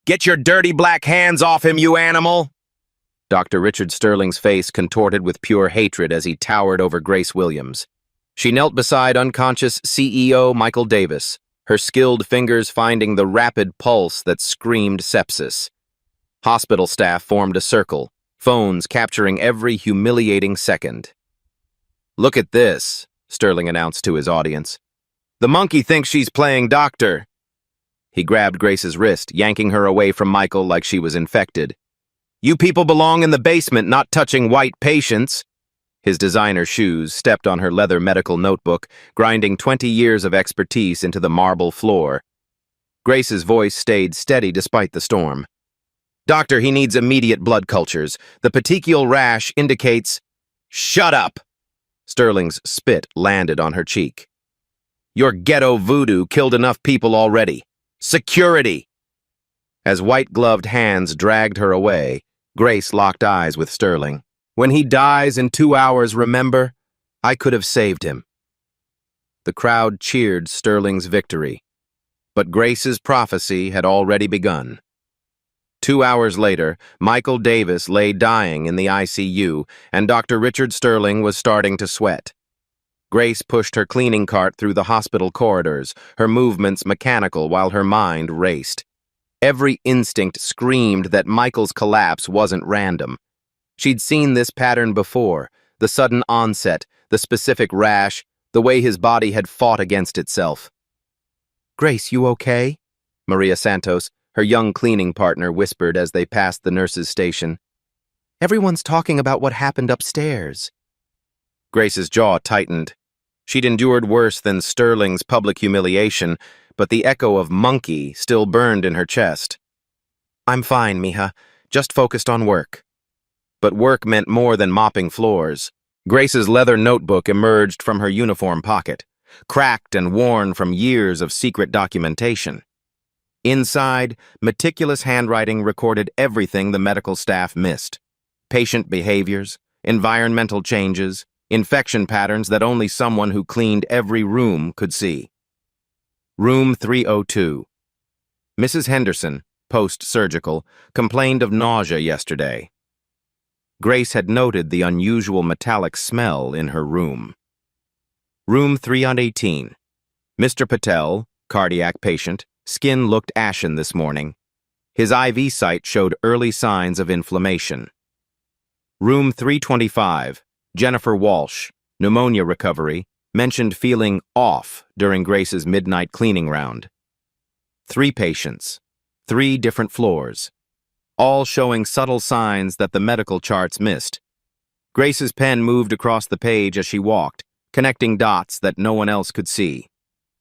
Get your dirty black hands off him, you animal! Dr. Richard Sterling's face contorted with pure hatred as he towered over Grace Williams. She knelt beside unconscious CEO Michael Davis, her skilled fingers finding the rapid pulse that screamed sepsis. Hospital staff formed a circle, phones capturing every humiliating second. "Look at this," Sterling announced to his audience. "The monkey thinks she's playing doctor." He grabbed Grace's wrist, yanking her away from Michael like she was infected. "You people belong in the basement, not touching white patients." His designer shoes stepped on her leather medical notebook, grinding 20 years of expertise into the marble floor. Grace's voice stayed steady despite the storm. "Doctor, he needs immediate blood cultures. The petechial rash indicates—" "Shut up!" Sterling's spit landed on her cheek. "Your ghetto voodoo killed enough people already. Security!" As white-gloved hands dragged her away, Grace locked eyes with Sterling. "When he dies in 2 hours, remember, I could have saved him." The crowd cheered Sterling's victory, but Grace's prophecy had already begun. 2 hours later, Michael Davis lay dying in the ICU, and Dr. Richard Sterling was starting to sweat. Grace pushed her cleaning cart through the hospital corridors, her movements mechanical while her mind raced. Every instinct screamed that Michael's collapse wasn't random. She'd seen this pattern before, the sudden onset, the specific rash, the way his body had fought against itself. "Grace, you okay?" Maria Santos, her young cleaning partner, whispered as they passed the nurse's station. "Everyone's talking about what happened upstairs." Grace's jaw tightened. She'd endured worse than Sterling's public humiliation, but the echo of monkey still burned in her chest. "I'm fine, mija. Just focused on work." But work meant more than mopping floors. Grace's leather notebook emerged from her uniform pocket, cracked and worn from years of secret documentation. Inside, meticulous handwriting recorded everything the medical staff missed: patient behaviors, environmental changes, infection patterns that only someone who cleaned every room could see. Room 302. Mrs. Henderson, post-surgical, complained of nausea yesterday. Grace had noted the unusual metallic smell in her room. Room 318. Mr. Patel, cardiac patient, skin looked ashen this morning. His IV site showed early signs of inflammation. Room 325. Jennifer Walsh, pneumonia recovery, mentioned feeling off during Grace's midnight cleaning round. 3 patients, 3 different floors, all showing subtle signs that the medical charts missed. Grace's pen moved across the page as she walked, connecting dots that no one else could see.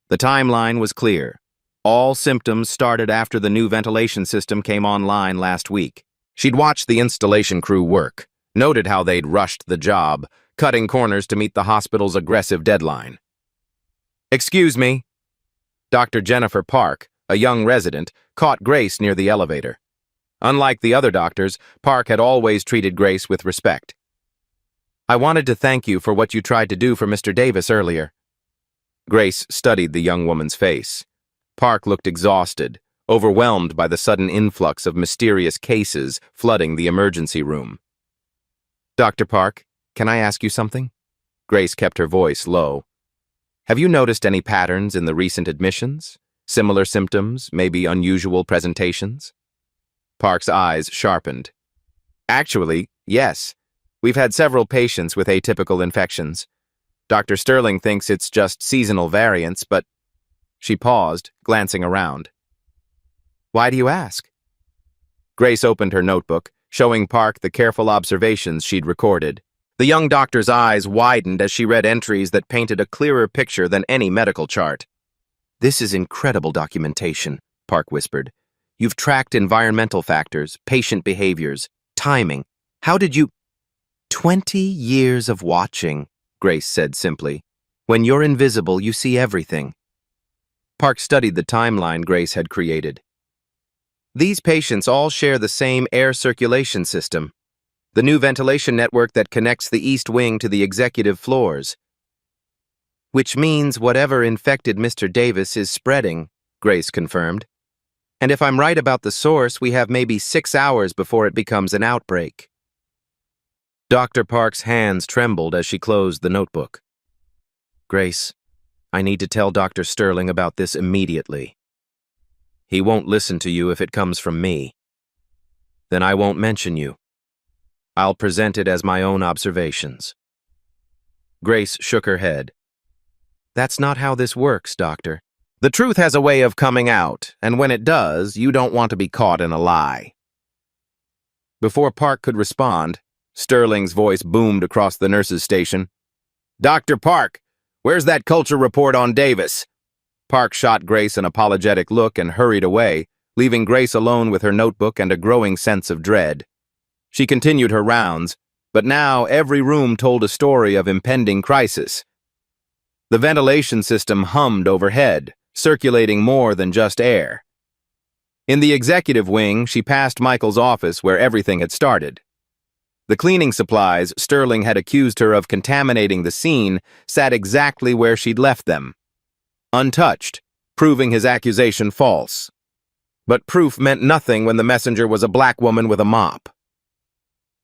The timeline was clear. All symptoms started after the new ventilation system came online last week. She'd watched the installation crew work, noted how they'd rushed the job, cutting corners to meet the hospital's aggressive deadline. "Excuse me." Dr. Jennifer Park, a young resident, caught Grace near the elevator. Unlike the other doctors, Park had always treated Grace with respect. "I wanted to thank you for what you tried to do for Mr. Davis earlier." Grace studied the young woman's face. Park looked exhausted, overwhelmed by the sudden influx of mysterious cases flooding the emergency room. "Dr. Park, can I ask you something?" Grace kept her voice low. "Have you noticed any patterns in the recent admissions? Similar symptoms, maybe unusual presentations?" Park's eyes sharpened. "Actually, yes. We've had several patients with atypical infections. Dr. Sterling thinks it's just seasonal variants, but—" She paused, glancing around. "Why do you ask?" Grace opened her notebook, showing Park the careful observations she'd recorded. The young doctor's eyes widened as she read entries that painted a clearer picture than any medical chart. "This is incredible documentation," Park whispered. "You've tracked environmental factors, patient behaviors, timing. How did you—" 20 years of watching," Grace said simply. "When you're invisible, you see everything." Park studied the timeline Grace had created. "These patients all share the same air circulation system, the new ventilation network that connects the East Wing to the executive floors. Which means whatever infected Mr. Davis is spreading," Grace confirmed. And if I'm right about the source, we have maybe 6 hours before it becomes an outbreak. Dr. Park's hands trembled as she closed the notebook. Grace, I need to tell Dr. Sterling about this immediately. He won't listen to you if it comes from me. Then I won't mention you. I'll present it as my own observations. Grace shook her head. That's not how this works, Doctor. The truth has a way of coming out, and when it does, you don't want to be caught in a lie. Before Park could respond, Sterling's voice boomed across the nurse's station. Dr. Park, where's that culture report on Davis? Park shot Grace an apologetic look and hurried away, leaving Grace alone with her notebook and a growing sense of dread. She continued her rounds, but now every room told a story of impending crisis. The ventilation system hummed overhead, circulating more than just air. In the executive wing, she passed Michael's office where everything had started. The cleaning supplies Sterling had accused her of contaminating the scene sat exactly where she'd left them, untouched, proving his accusation false. But proof meant nothing when the messenger was a black woman with a mop.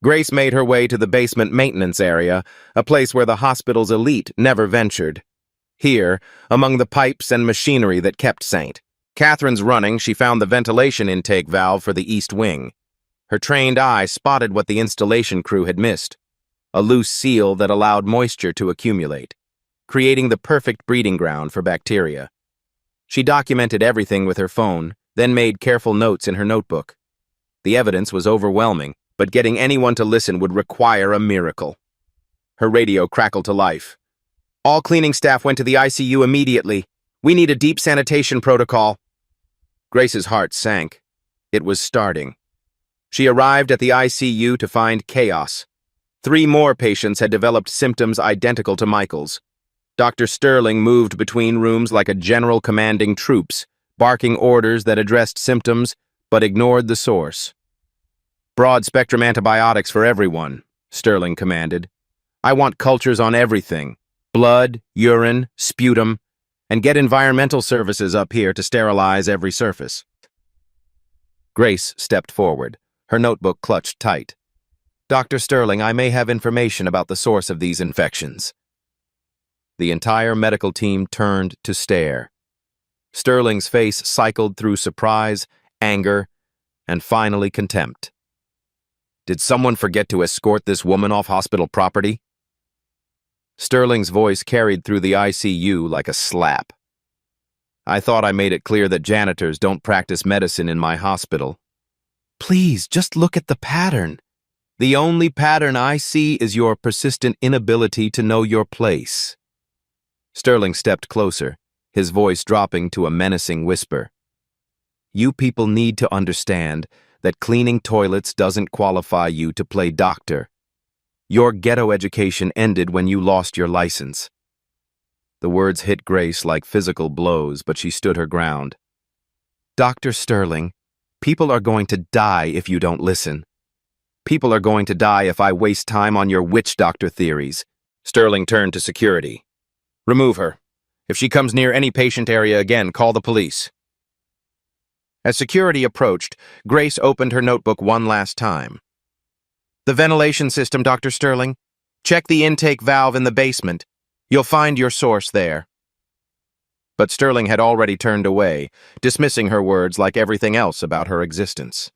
Grace made her way to the basement maintenance area, a place where the hospital's elite never ventured. Here, among the pipes and machinery that kept St. Catherine's running, she found the ventilation intake valve for the east wing. Her trained eye spotted what the installation crew had missed, a loose seal that allowed moisture to accumulate, creating the perfect breeding ground for bacteria. She documented everything with her phone, then made careful notes in her notebook. The evidence was overwhelming, but getting anyone to listen would require a miracle. Her radio crackled to life. All cleaning staff went to the ICU immediately. We need a deep sanitation protocol. Grace's heart sank. It was starting. She arrived at the ICU to find chaos. 3 more patients had developed symptoms identical to Michael's. Dr. Sterling moved between rooms like a general commanding troops, barking orders that addressed symptoms but ignored the source. Broad-spectrum antibiotics for everyone, Sterling commanded. I want cultures on everything, blood, urine, sputum, and get environmental services up here to sterilize every surface. Grace stepped forward, her notebook clutched tight. Dr. Sterling, I may have information about the source of these infections. The entire medical team turned to stare. Sterling's face cycled through surprise, anger, and finally contempt. Did someone forget to escort this woman off hospital property? Sterling's voice carried through the ICU like a slap. I thought I made it clear that janitors don't practice medicine in my hospital. Please, just look at the pattern. The only pattern I see is your persistent inability to know your place. Sterling stepped closer, his voice dropping to a menacing whisper. You people need to understand that cleaning toilets doesn't qualify you to play doctor. Your ghetto education ended when you lost your license. The words hit Grace like physical blows, but she stood her ground. Dr. Sterling, people are going to die if you don't listen. People are going to die if I waste time on your witch doctor theories. Sterling turned to security. Remove her. If she comes near any patient area again, call the police. As security approached, Grace opened her notebook one last time. The ventilation system, Dr. Sterling. Check the intake valve in the basement. You'll find your source there. But Sterling had already turned away, dismissing her words like everything else about her existence.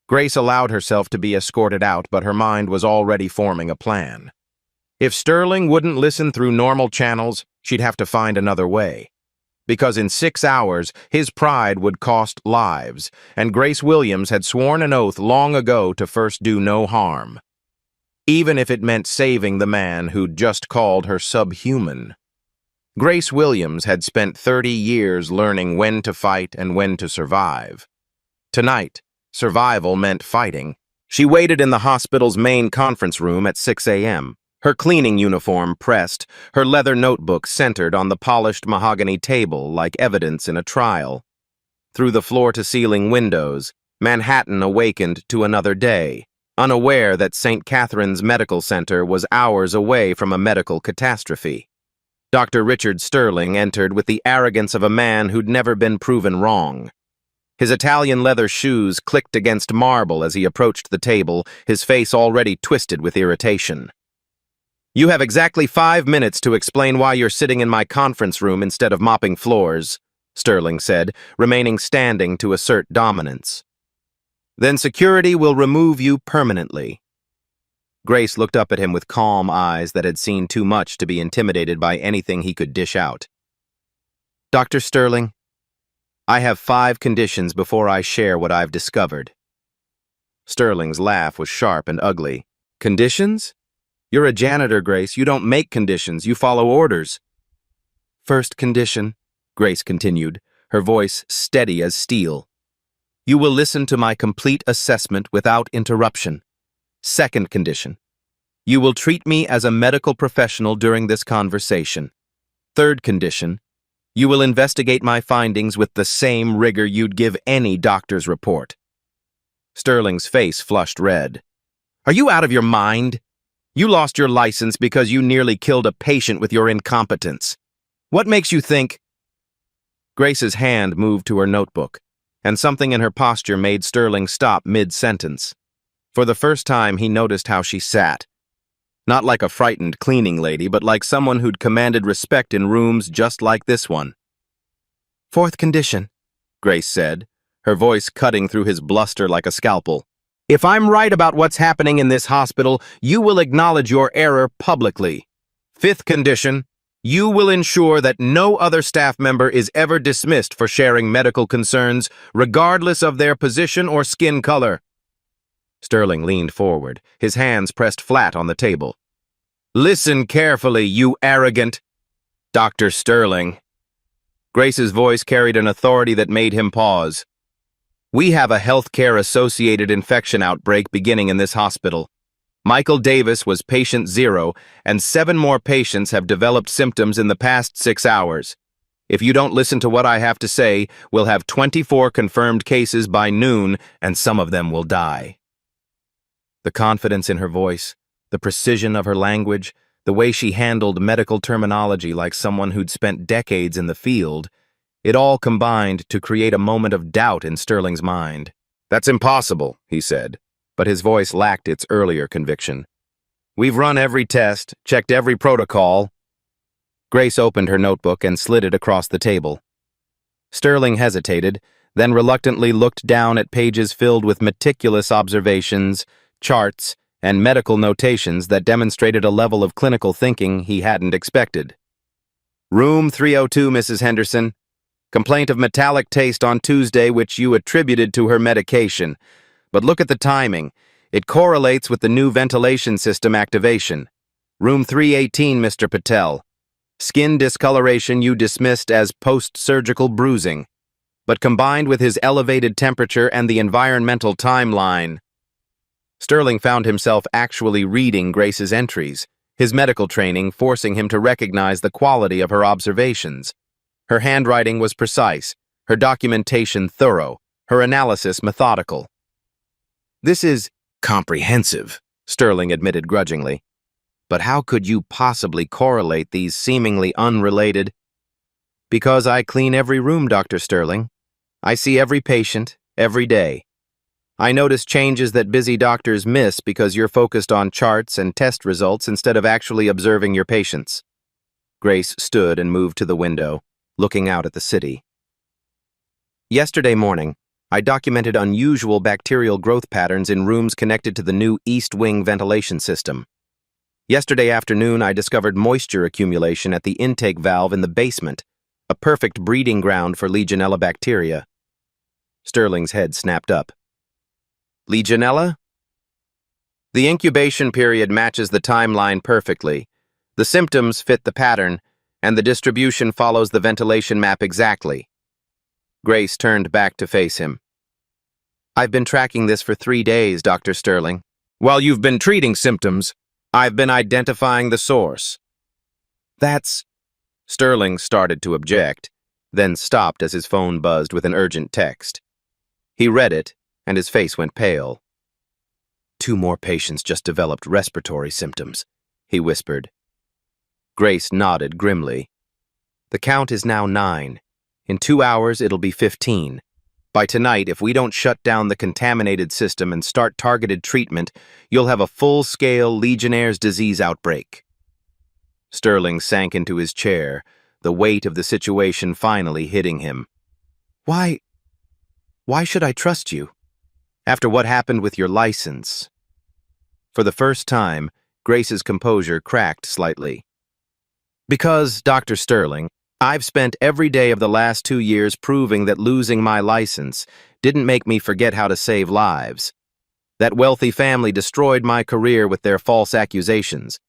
Grace allowed herself to be escorted out, but her mind was already forming a plan. If Sterling wouldn't listen through normal channels, she'd have to find another way. Because in 6 hours, his pride would cost lives, and Grace Williams had sworn an oath long ago to first do no harm. Even if it meant saving the man who'd just called her subhuman. Grace Williams had spent 30 years learning when to fight and when to survive. Tonight, survival meant fighting. She waited in the hospital's main conference room at 6 a.m., her cleaning uniform pressed, her leather notebook centered on the polished mahogany table like evidence in a trial. Through the floor-to-ceiling windows, Manhattan awakened to another day, unaware that St. Catherine's Medical Center was hours away from a medical catastrophe. Dr. Richard Sterling entered with the arrogance of a man who'd never been proven wrong. His Italian leather shoes clicked against marble as he approached the table, his face already twisted with irritation. "You have exactly 5 minutes to explain why you're sitting in my conference room instead of mopping floors," Sterling said, remaining standing to assert dominance. "Then security will remove you permanently." Grace looked up at him with calm eyes that had seen too much to be intimidated by anything he could dish out. "Dr. Sterling, I have 5 conditions before I share what I've discovered." Sterling's laugh was sharp and ugly. "Conditions? You're a janitor, Grace. You don't make conditions. You follow orders." "First condition," Grace continued, her voice steady as steel. "You will listen to my complete assessment without interruption. Second condition. You will treat me as a medical professional during this conversation. Third condition. You will investigate my findings with the same rigor you'd give any doctor's report." Sterling's face flushed red. "Are you out of your mind? You lost your license because you nearly killed a patient with your incompetence. What makes you think—" Grace's hand moved to her notebook, and something in her posture made Sterling stop mid-sentence. For the first time, he noticed how she sat. Not like a frightened cleaning lady, but like someone who'd commanded respect in rooms just like this one. "Fourth condition," Grace said, her voice cutting through his bluster like a scalpel. "If I'm right about what's happening in this hospital, you will acknowledge your error publicly. Fifth condition, you will ensure that no other staff member is ever dismissed for sharing medical concerns, regardless of their position or skin color." Sterling leaned forward, his hands pressed flat on the table. "Listen carefully, you arrogant Dr. Sterling." Grace's voice carried an authority that made him pause. "We have a healthcare-associated infection outbreak beginning in this hospital. Michael Davis was patient 0, and 7 more patients have developed symptoms in the past 6 hours. If you don't listen to what I have to say, we'll have 24 confirmed cases by noon, and some of them will die." The confidence in her voice, the precision of her language, the way she handled medical terminology like someone who'd spent decades in the field, it all combined to create a moment of doubt in Sterling's mind. "That's impossible," he said, but his voice lacked its earlier conviction. "We've run every test, checked every protocol." Grace opened her notebook and slid it across the table. Sterling hesitated, then reluctantly looked down at pages filled with meticulous observations, charts, and medical notations that demonstrated a level of clinical thinking he hadn't expected. "Room 302, Mrs. Henderson. Complaint of metallic taste on Tuesday which you attributed to her medication. But look at the timing. It correlates with the new ventilation system activation. Room 318, Mr. Patel. Skin discoloration you dismissed as post-surgical bruising. But combined with his elevated temperature and the environmental timeline—" Sterling found himself actually reading Grace's entries, his medical training forcing him to recognize the quality of her observations. Her handwriting was precise, her documentation thorough, her analysis methodical. "This is comprehensive," Sterling admitted grudgingly. "But how could you possibly correlate these seemingly unrelated—" "Because I clean every room, Dr. Sterling. I see every patient, every day. I notice changes that busy doctors miss because you're focused on charts and test results instead of actually observing your patients." Grace stood and moved to the window, looking out at the city. "Yesterday morning, I documented unusual bacterial growth patterns in rooms connected to the new East Wing ventilation system. Yesterday afternoon, I discovered moisture accumulation at the intake valve in the basement, a perfect breeding ground for Legionella bacteria." Sterling's head snapped up. "Legionella?" "The incubation period matches the timeline perfectly. The symptoms fit the pattern, and the distribution follows the ventilation map exactly." Grace turned back to face him. "I've been tracking this for 3 days, Dr. Sterling. While you've been treating symptoms, I've been identifying the source." "That's—" Sterling started to object, then stopped as his phone buzzed with an urgent text. He read it, and his face went pale. 2 more patients just developed respiratory symptoms," he whispered. Grace nodded grimly. "The count is now 9. In 2 hours, it'll be 15. By tonight, if we don't shut down the contaminated system and start targeted treatment, you'll have a full-scale Legionnaire's disease outbreak." Sterling sank into his chair, the weight of the situation finally hitting him. Why should I trust you? After what happened with your license?" For the first time, Grace's composure cracked slightly. "Because, Dr. Sterling, I've spent every day of the last 2 years proving that losing my license didn't make me forget how to save lives. That wealthy family destroyed my career with their false accusations,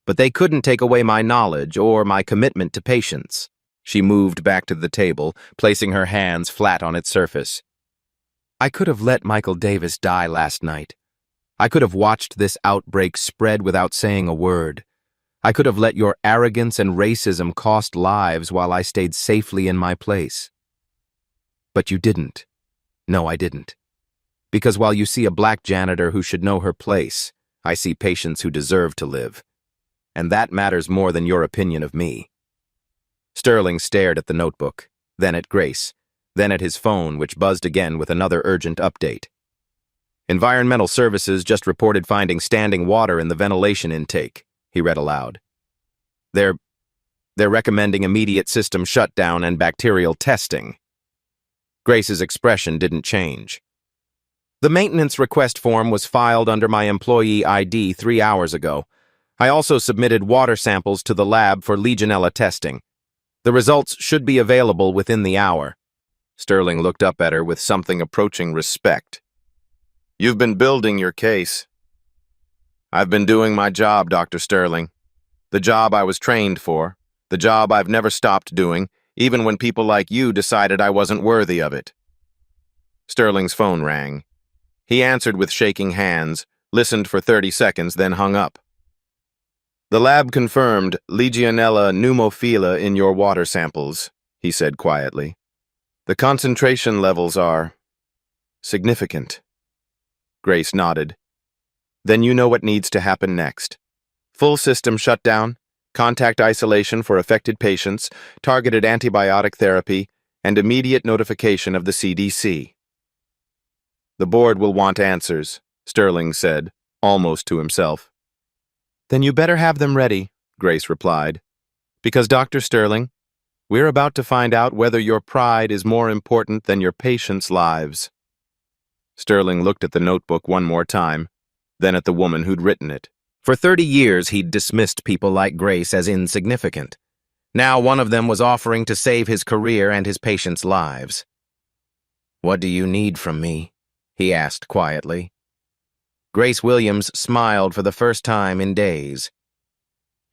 but they couldn't take away my knowledge or my commitment to patients." She moved back to the table, placing her hands flat on its surface. "I could have let Michael Davis die last night. I could have watched this outbreak spread without saying a word. I could have let your arrogance and racism cost lives while I stayed safely in my place. But you didn't. No, I didn't. Because while you see a black janitor who should know her place, I see patients who deserve to live. And that matters more than your opinion of me." Sterling stared at the notebook, then at Grace, then at his phone, which buzzed again with another urgent update. "Environmental Services just reported finding standing water in the ventilation intake," he read aloud. They're recommending immediate system shutdown and bacterial testing." Grace's expression didn't change. "The maintenance request form was filed under my employee ID 3 hours ago. I also submitted water samples to the lab for Legionella testing. The results should be available within the hour." Sterling looked up at her with something approaching respect. "You've been building your case." "I've been doing my job, Dr. Sterling. The job I was trained for. The job I've never stopped doing, even when people like you decided I wasn't worthy of it." Sterling's phone rang. He answered with shaking hands, listened for 30 seconds, then hung up. "The lab confirmed Legionella pneumophila in your water samples," he said quietly. "The concentration levels are significant." Grace nodded. "Then you know what needs to happen next. Full system shutdown, contact isolation for affected patients, targeted antibiotic therapy, and immediate notification of the CDC." "The board will want answers," Sterling said, almost to himself. "Then you better have them ready," Grace replied. "Because, Dr. Sterling, we're about to find out whether your pride is more important than your patients' lives." Sterling looked at the notebook one more time, then at the woman who'd written it. For 30 years, he'd dismissed people like Grace as insignificant. Now one of them was offering to save his career and his patients' lives. "What do you need from me?" he asked quietly. Grace Williams smiled for the first time in days.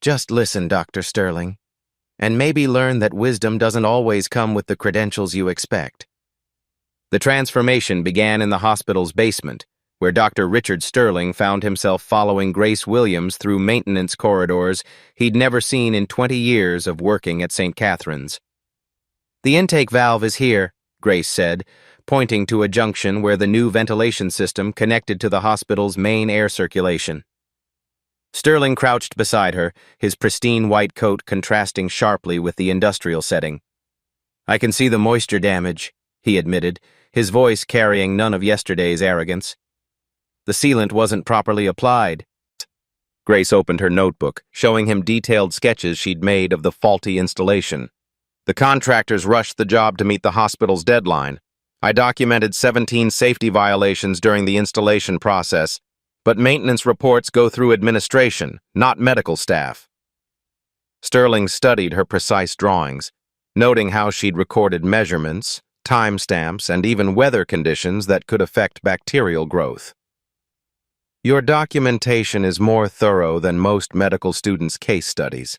"Just listen, Dr. Sterling, and maybe learn that wisdom doesn't always come with the credentials you expect." The transformation began in the hospital's basement, where Dr. Richard Sterling found himself following Grace Williams through maintenance corridors he'd never seen in 20 years of working at St. Catherine's. "The intake valve is here," Grace said, pointing to a junction where the new ventilation system connected to the hospital's main air circulation. Sterling crouched beside her, his pristine white coat contrasting sharply with the industrial setting. "I can see the moisture damage," he admitted, his voice carrying none of yesterday's arrogance. "The sealant wasn't properly applied." Grace opened her notebook, showing him detailed sketches she'd made of the faulty installation. "The contractors rushed the job to meet the hospital's deadline. I documented 17 safety violations during the installation process, but maintenance reports go through administration, not medical staff." Sterling studied her precise drawings, noting how she'd recorded measurements, timestamps, and even weather conditions that could affect bacterial growth. "Your documentation is more thorough than most medical students' case studies."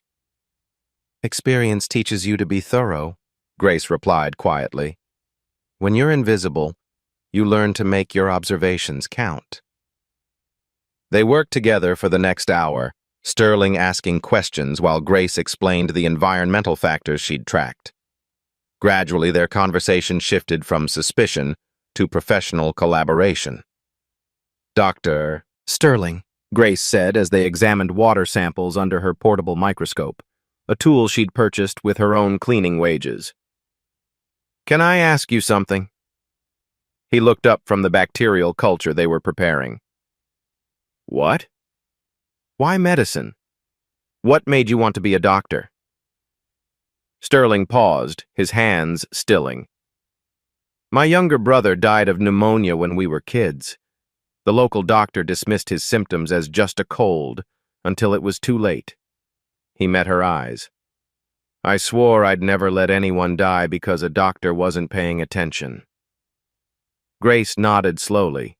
"Experience teaches you to be thorough," Grace replied quietly. "When you're invisible, you learn to make your observations count." They worked together for the next hour, Sterling asking questions while Grace explained the environmental factors she'd tracked. Gradually, their conversation shifted from suspicion to professional collaboration. "Dr. Sterling," Grace said as they examined water samples under her portable microscope, a tool she'd purchased with her own cleaning wages. "Can I ask you something?" He looked up from the bacterial culture they were preparing. What? Why medicine? What made you want to be a doctor? Sterling paused, his hands stilling. My younger brother died of pneumonia when we were kids. The local doctor dismissed his symptoms as just a cold, until it was too late. He met her eyes. I swore I'd never let anyone die because a doctor wasn't paying attention. Grace nodded slowly.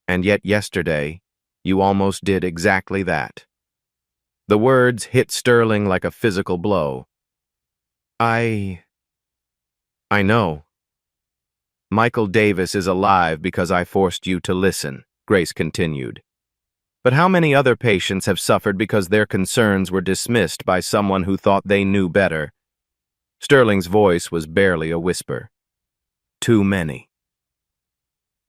And yet yesterday, you almost did exactly that. The words hit Sterling like a physical blow. I know. Michael Davis is alive because I forced you to listen, Grace continued. But how many other patients have suffered because their concerns were dismissed by someone who thought they knew better? Sterling's voice was barely a whisper. Too many.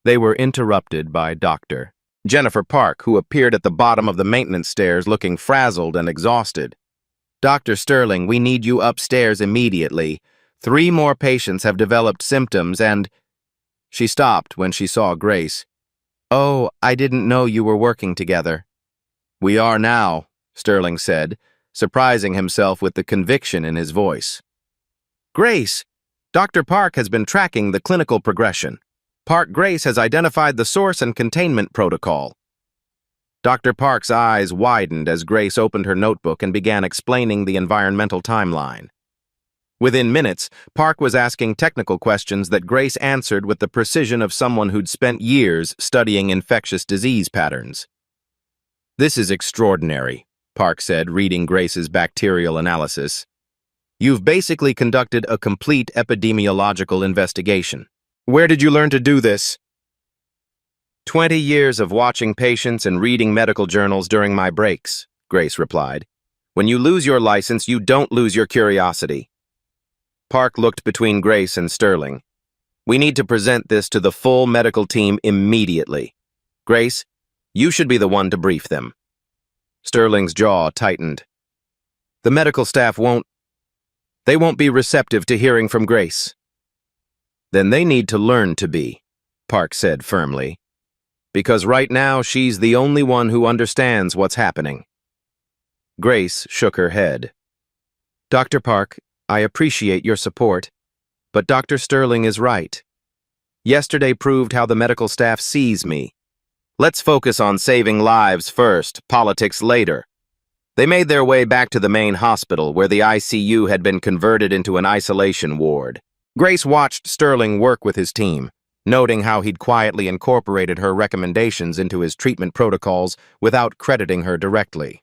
They were interrupted by Dr. Jennifer Park, who appeared at the bottom of the maintenance stairs looking frazzled and exhausted. Dr. Sterling, we need you upstairs immediately. 3 more patients have developed symptoms and... She stopped when she saw Grace. Oh, I didn't know you were working together. We are now, Sterling said, surprising himself with the conviction in his voice. Grace, Dr. Park has been tracking the clinical progression. Park Grace has identified the source and containment protocol. Dr. Park's eyes widened as Grace opened her notebook and began explaining the environmental timeline. Within minutes, Park was asking technical questions that Grace answered with the precision of someone who'd spent years studying infectious disease patterns. This is extraordinary, Park said, reading Grace's bacterial analysis. You've basically conducted a complete epidemiological investigation. Where did you learn to do this? 20 years of watching patients and reading medical journals during my breaks, Grace replied. When you lose your license, you don't lose your curiosity. Park looked between Grace and Sterling. We need to present this to the full medical team immediately. Grace, you should be the one to brief them. Sterling's jaw tightened. The medical staff won't be receptive to hearing from Grace. Then they need to learn to be, Park said firmly. Because right now she's the only one who understands what's happening. Grace shook her head. Dr. Park, I appreciate your support, but Dr. Sterling is right. Yesterday proved how the medical staff sees me. Let's focus on saving lives first, politics later. They made their way back to the main hospital, where the ICU had been converted into an isolation ward. Grace watched Sterling work with his team, noting how he'd quietly incorporated her recommendations into his treatment protocols without crediting her directly.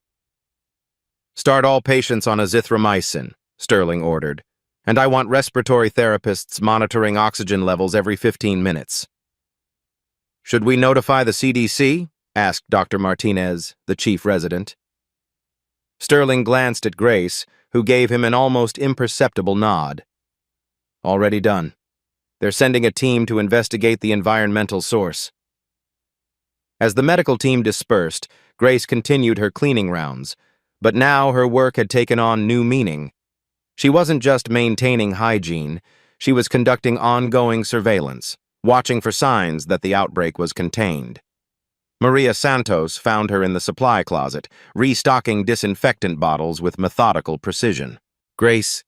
Start all patients on azithromycin, Sterling ordered, and I want respiratory therapists monitoring oxygen levels every 15 minutes. Should we notify the CDC? Asked Dr. Martinez, the chief resident. Sterling glanced at Grace, who gave him an almost imperceptible nod. Already done. They're sending a team to investigate the environmental source. As the medical team dispersed, Grace continued her cleaning rounds, but now her work had taken on new meaning. She wasn't just maintaining hygiene, she was conducting ongoing surveillance, watching for signs that the outbreak was contained. Maria Santos found her in the supply closet, restocking disinfectant bottles with methodical precision. Grace,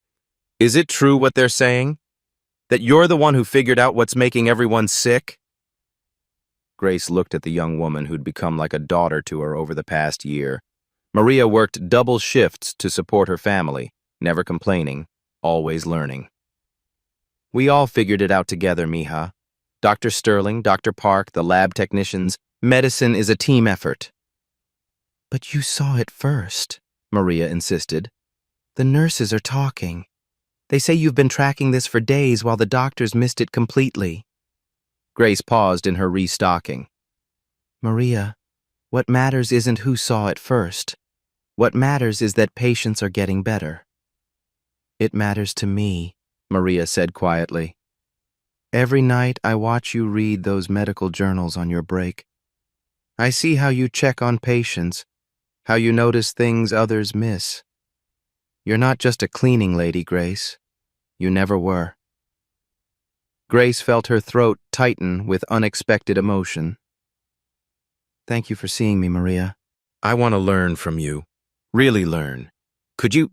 is it true what they're saying? That you're the one who figured out what's making everyone sick? Grace looked at the young woman who'd become like a daughter to her over the past year. Maria worked double shifts to support her family, never complaining, always learning. We all figured it out together, mija. Dr. Sterling, Dr. Park, the lab technicians. Medicine is a team effort. But you saw it first, Maria insisted. The nurses are talking. They say you've been tracking this for days while the doctors missed it completely. Grace paused in her restocking. Maria, what matters isn't who saw it first. What matters is that patients are getting better. It matters to me, Maria said quietly. Every night I watch you read those medical journals on your break. I see how you check on patients, how you notice things others miss. You're not just a cleaning lady, Grace. You never were. Grace felt her throat tighten with unexpected emotion. Thank you for seeing me, Maria. I want to learn from you. Really learn. Could you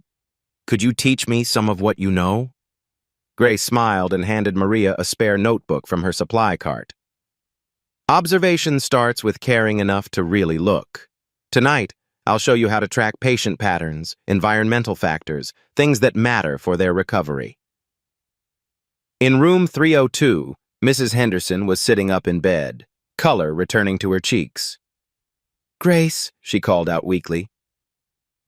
teach me some of what you know? Grace smiled and handed Maria a spare notebook from her supply cart. Observation starts with caring enough to really look. Tonight, I'll show you how to track patient patterns, environmental factors, things that matter for their recovery. In room 302, Mrs. Henderson was sitting up in bed, color returning to her cheeks. Grace, she called out weakly.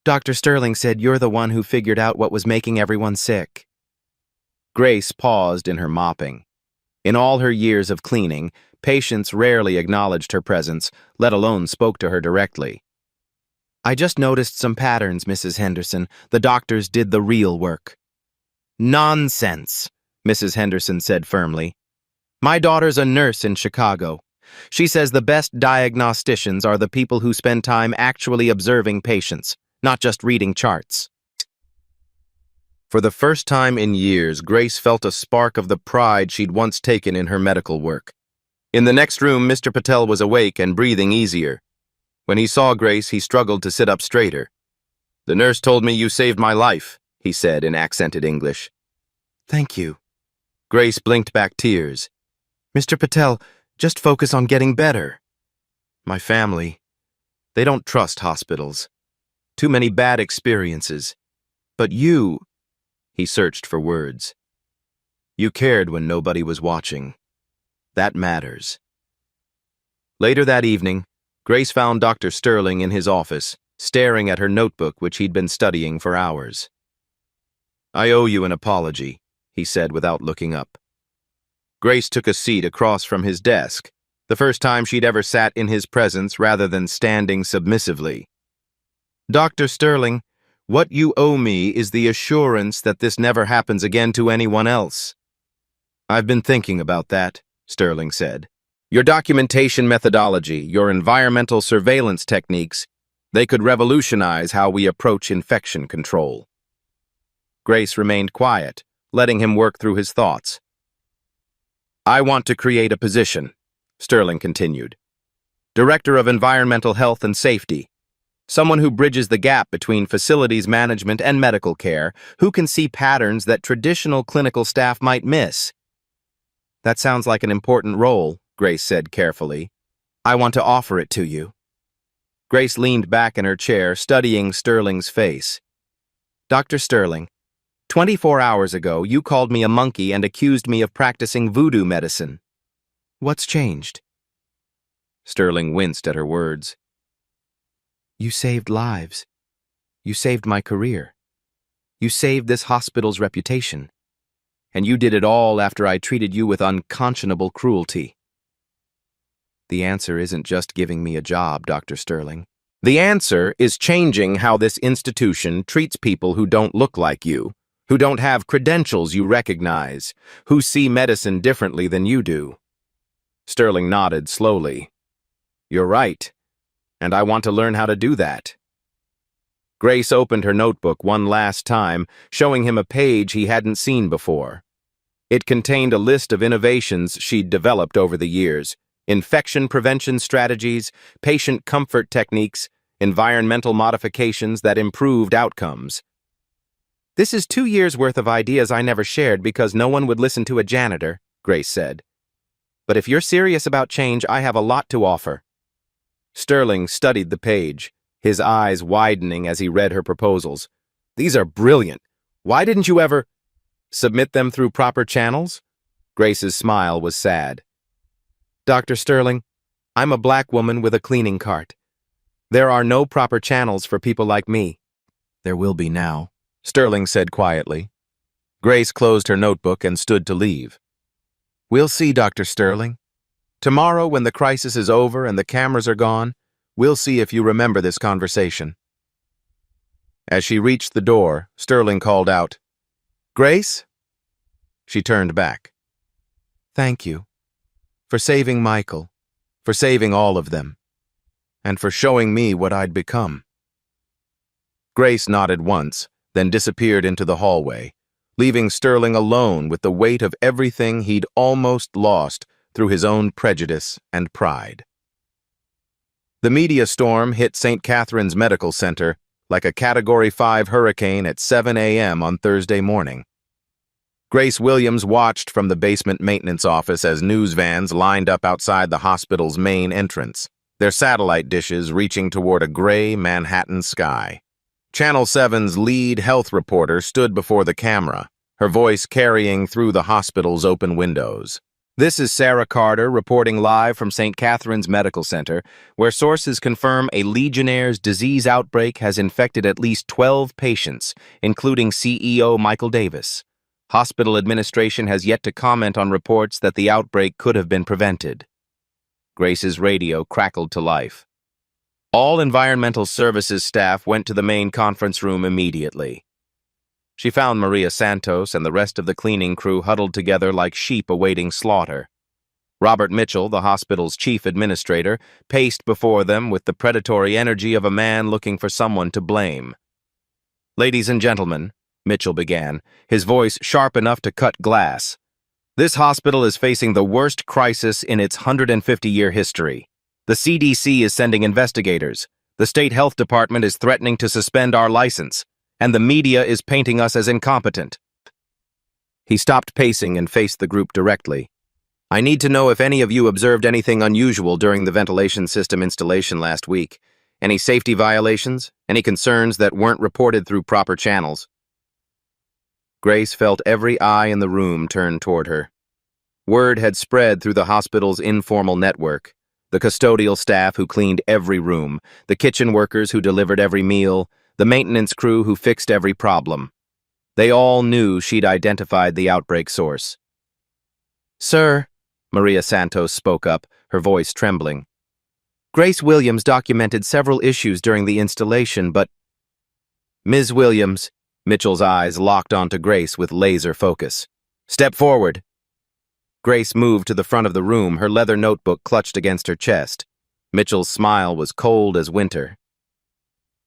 Dr. Sterling said you're the one who figured out what was making everyone sick. Grace paused in her mopping. In all her years of cleaning, patients rarely acknowledged her presence, let alone spoke to her directly. I just noticed some patterns, Mrs. Henderson. The doctors did the real work. Nonsense, Mrs. Henderson said firmly. My daughter's a nurse in Chicago. She says the best diagnosticians are the people who spend time actually observing patients, not just reading charts. For the first time in years, Grace felt a spark of the pride she'd once taken in her medical work. In the next room, Mr. Patel was awake and breathing easier. When he saw Grace, he struggled to sit up straighter. The nurse told me you saved my life, he said in accented English. Thank you. Grace blinked back tears. Mr. Patel, just focus on getting better. My family, they don't trust hospitals. Too many bad experiences. But you... He searched for words. You cared when nobody was watching. That matters. Later that evening, Grace found Dr. Sterling in his office, staring at her notebook which he'd been studying for hours. I owe you an apology, he said without looking up. Grace took a seat across from his desk, the first time she'd ever sat in his presence rather than standing submissively. Dr. Sterling, what you owe me is the assurance that this never happens again to anyone else. I've been thinking about that, Sterling said. Your documentation methodology, your environmental surveillance techniques, they could revolutionize how we approach infection control. Grace remained quiet, letting him work through his thoughts. I want to create a position, Sterling continued. Director of Environmental Health and Safety. Someone who bridges the gap between facilities management and medical care, who can see patterns that traditional clinical staff might miss. That sounds like an important role, Grace said carefully. I want to offer it to you. Grace leaned back in her chair, studying Sterling's face. Dr. Sterling, 24 hours ago, you called me a monkey and accused me of practicing voodoo medicine. What's changed? Sterling winced at her words. You saved lives. You saved my career. You saved this hospital's reputation. And you did it all after I treated you with unconscionable cruelty. The answer isn't just giving me a job, Dr. Sterling. The answer is changing how this institution treats people who don't look like you, who don't have credentials you recognize, who see medicine differently than you do. Sterling nodded slowly. You're right. And I want to learn how to do that. Grace opened her notebook one last time, showing him a page he hadn't seen before. It contained a list of innovations she'd developed over the years: infection prevention strategies, patient comfort techniques, environmental modifications that improved outcomes. This is 2 years' worth of ideas I never shared because no one would listen to a janitor, Grace said. But if you're serious about change, I have a lot to offer. Sterling studied the page, his eyes widening as he read her proposals. These are brilliant. Why didn't you ever submit them through proper channels? Grace's smile was sad. Dr. Sterling, I'm a black woman with a cleaning cart. There are no proper channels for people like me. There will be now, Sterling said quietly. Grace closed her notebook and stood to leave. We'll see, Dr. Sterling. Tomorrow, when the crisis is over and the cameras are gone, we'll see if you remember this conversation. As she reached the door, Sterling called out, Grace? She turned back. Thank you. For saving Michael, for saving all of them, and for showing me what I'd become. Grace nodded once, then disappeared into the hallway, leaving Sterling alone with the weight of everything he'd almost lost through his own prejudice and pride. The media storm hit St. Catherine's Medical Center like a Category 5 hurricane at 7 a.m. on Thursday morning. Grace Williams watched from the basement maintenance office as news vans lined up outside the hospital's main entrance, their satellite dishes reaching toward a gray Manhattan sky. Channel 7's lead health reporter stood before the camera, her voice carrying through the hospital's open windows. This is Sarah Carter reporting live from St. Catherine's Medical Center, where sources confirm a Legionnaire's disease outbreak has infected at least 12 patients, including CEO Michael Davis. Hospital administration has yet to comment on reports that the outbreak could have been prevented. Grace's radio crackled to life. All environmental services staff went to the main conference room immediately. She found Maria Santos and the rest of the cleaning crew huddled together like sheep awaiting slaughter. Robert Mitchell, the hospital's chief administrator, paced before them with the predatory energy of a man looking for someone to blame. "Ladies and gentlemen," Mitchell began, his voice sharp enough to cut glass, "this hospital is facing the worst crisis in its 150-year history. The CDC is sending investigators. The state health department is threatening to suspend our license, and the media is painting us as incompetent." He stopped pacing and faced the group directly. "I need to know if any of you observed anything unusual during the ventilation system installation last week. Any safety violations? Any concerns that weren't reported through proper channels?" Grace felt every eye in the room turn toward her. Word had spread through the hospital's informal network. The custodial staff who cleaned every room, the kitchen workers who delivered every meal, the maintenance crew who fixed every problem. They all knew she'd identified the outbreak source. "Sir," Maria Santos spoke up, her voice trembling. "Grace Williams documented several issues during the installation, but—" "Ms. Williams," Mitchell's eyes locked onto Grace with laser focus. "Step forward." Grace moved to the front of the room, her leather notebook clutched against her chest. Mitchell's smile was cold as winter.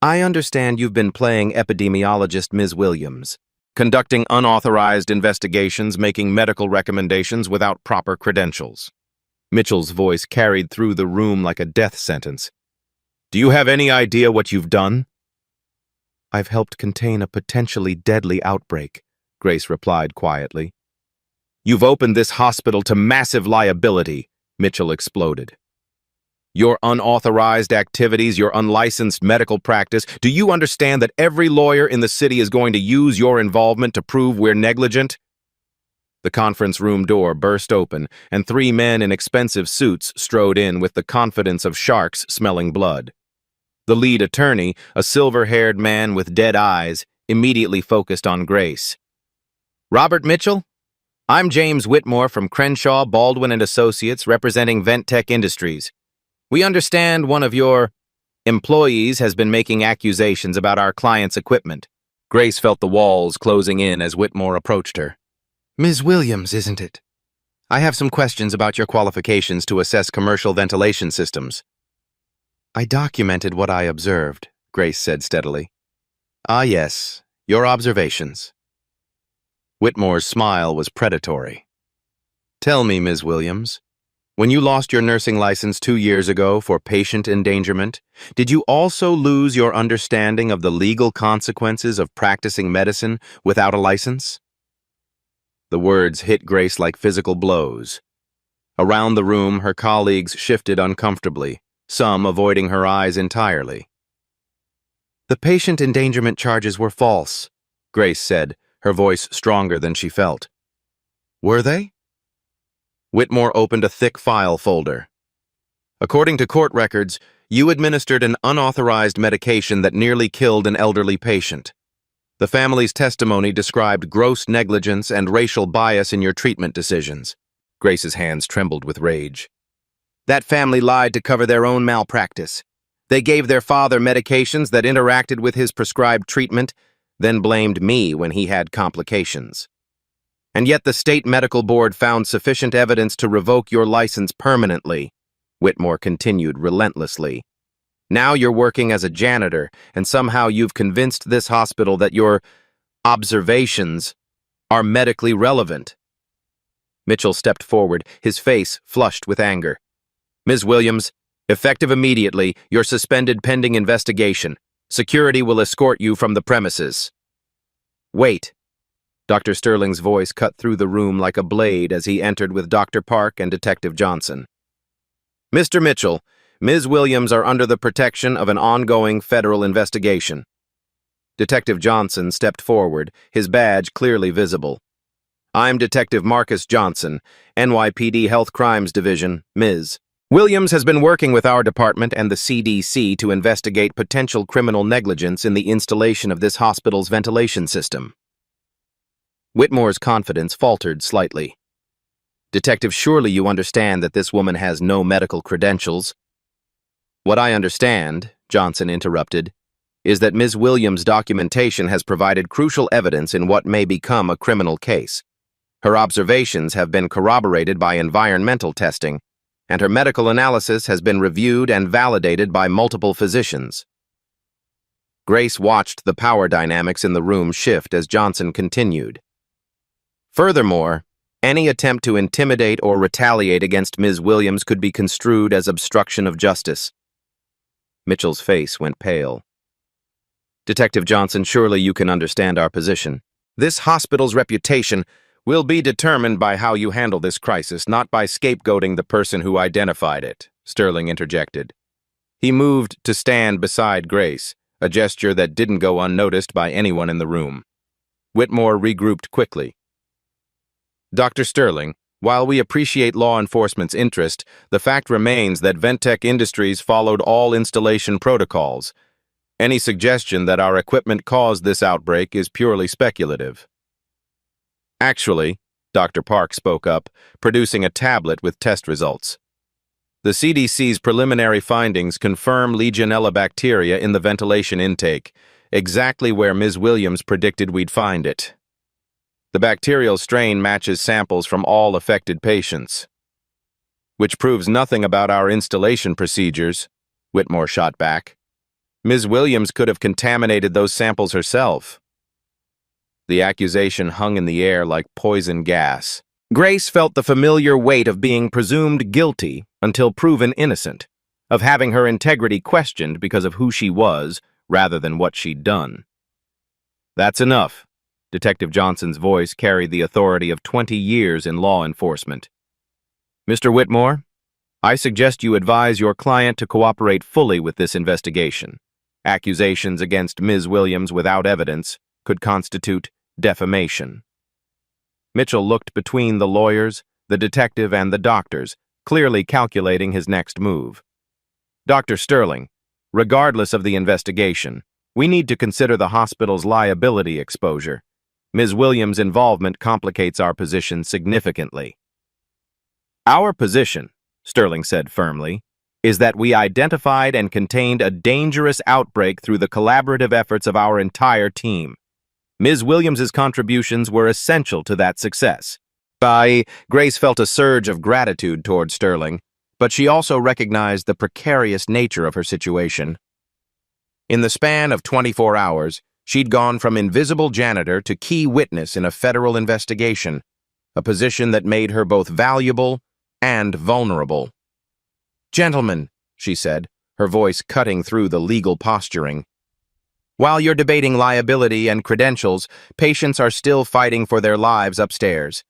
"I understand you've been playing epidemiologist, Ms. Williams, conducting unauthorized investigations, making medical recommendations without proper credentials." Mitchell's voice carried through the room like a death sentence. "Do you have any idea what you've done?" "I've helped contain a potentially deadly outbreak," Grace replied quietly. "You've opened this hospital to massive liability," Mitchell exploded. "Your unauthorized activities, your unlicensed medical practice, do you understand that every lawyer in the city is going to use your involvement to prove we're negligent?" The conference room door burst open, and 3 men in expensive suits strode in with the confidence of sharks smelling blood. The lead attorney, a silver-haired man with dead eyes, immediately focused on Grace. "Robert Mitchell? I'm James Whitmore from Crenshaw, Baldwin & Associates, representing Venttech Industries. We understand one of your employees has been making accusations about our client's equipment." Grace felt the walls closing in as Whitmore approached her. "Ms. Williams, isn't it? I have some questions about your qualifications to assess commercial ventilation systems." "I documented what I observed," Grace said steadily. "Ah, yes, your observations." Whitmore's smile was predatory. "Tell me, Ms. Williams, when you lost your nursing license 2 years ago for patient endangerment, did you also lose your understanding of the legal consequences of practicing medicine without a license?" The words hit Grace like physical blows. Around the room, her colleagues shifted uncomfortably, some avoiding her eyes entirely. "The patient endangerment charges were false," Grace said, her voice stronger than she felt. "Were they?" Whitmore opened a thick file folder. "According to court records, you administered an unauthorized medication that nearly killed an elderly patient. The family's testimony described gross negligence and racial bias in your treatment decisions." Grace's hands trembled with rage. "That family lied to cover their own malpractice. They gave their father medications that interacted with his prescribed treatment, then blamed me when he had complications. And yet the state medical board found sufficient evidence to revoke your license permanently," Whitmore continued relentlessly. "Now you're working as a janitor, and somehow you've convinced this hospital that your observations are medically relevant. Mitchell stepped forward, his face flushed with anger. Ms. Williams, effective immediately, you're suspended pending investigation. Security will escort you from the premises. Wait. Dr. Sterling's voice cut through the room like a blade as he entered with Dr. Park and Detective Johnson. Mr. Mitchell, Ms. Williams are under the protection of an ongoing federal investigation. Detective Johnson stepped forward, his badge clearly visible. I'm Detective Marcus Johnson, NYPD Health Crimes Division, Ms. Williams has been working with our department and the CDC to investigate potential criminal negligence in the installation of this hospital's ventilation system. Whitmore's confidence faltered slightly. Detective, surely you understand that this woman has no medical credentials. What I understand, Johnson interrupted, is that Ms. Williams' documentation has provided crucial evidence in what may become a criminal case. Her observations have been corroborated by environmental testing, and her medical analysis has been reviewed and validated by multiple physicians. Grace watched the power dynamics in the room shift as Johnson continued. Furthermore, any attempt to intimidate or retaliate against Ms. Williams could be construed as obstruction of justice. Mitchell's face went pale. Detective Johnson, surely you can understand our position. This hospital's reputation will be determined by how you handle this crisis, not by scapegoating the person who identified it, Sterling interjected. He moved to stand beside Grace, a gesture that didn't go unnoticed by anyone in the room. Whitmore regrouped quickly. Dr. Sterling, while we appreciate law enforcement's interest, the fact remains that Ventec Industries followed all installation protocols. Any suggestion that our equipment caused this outbreak is purely speculative. Actually, Dr. Park spoke up, producing a tablet with test results. The CDC's preliminary findings confirm Legionella bacteria in the ventilation intake, exactly where Ms. Williams predicted we'd find it. The bacterial strain matches samples from all affected patients. Which proves nothing about our installation procedures, Whitmore shot back. Ms. Williams could have contaminated those samples herself. The accusation hung in the air like poison gas. Grace felt the familiar weight of being presumed guilty until proven innocent, of having her integrity questioned because of who she was rather than what she'd done. That's enough. Detective Johnson's voice carried the authority of 20 years in law enforcement. Mr. Whitmore, I suggest you advise your client to cooperate fully with this investigation. Accusations against Ms. Williams without evidence could constitute defamation. Mitchell looked between the lawyers, the detective, and the doctors, clearly calculating his next move. Dr. Sterling, regardless of the investigation, we need to consider the hospital's liability exposure. Ms. Williams' involvement complicates our position significantly. Our position, Sterling said firmly, is that we identified and contained a dangerous outbreak through the collaborative efforts of our entire team. Ms. Williams' contributions were essential to that success. Grace felt a surge of gratitude toward Sterling, but she also recognized the precarious nature of her situation. In the span of 24 hours, she'd gone from invisible janitor to key witness in a federal investigation, a position that made her both valuable and vulnerable. Gentlemen, she said, her voice cutting through the legal posturing. While you're debating liability and credentials, patients are still fighting for their lives upstairs.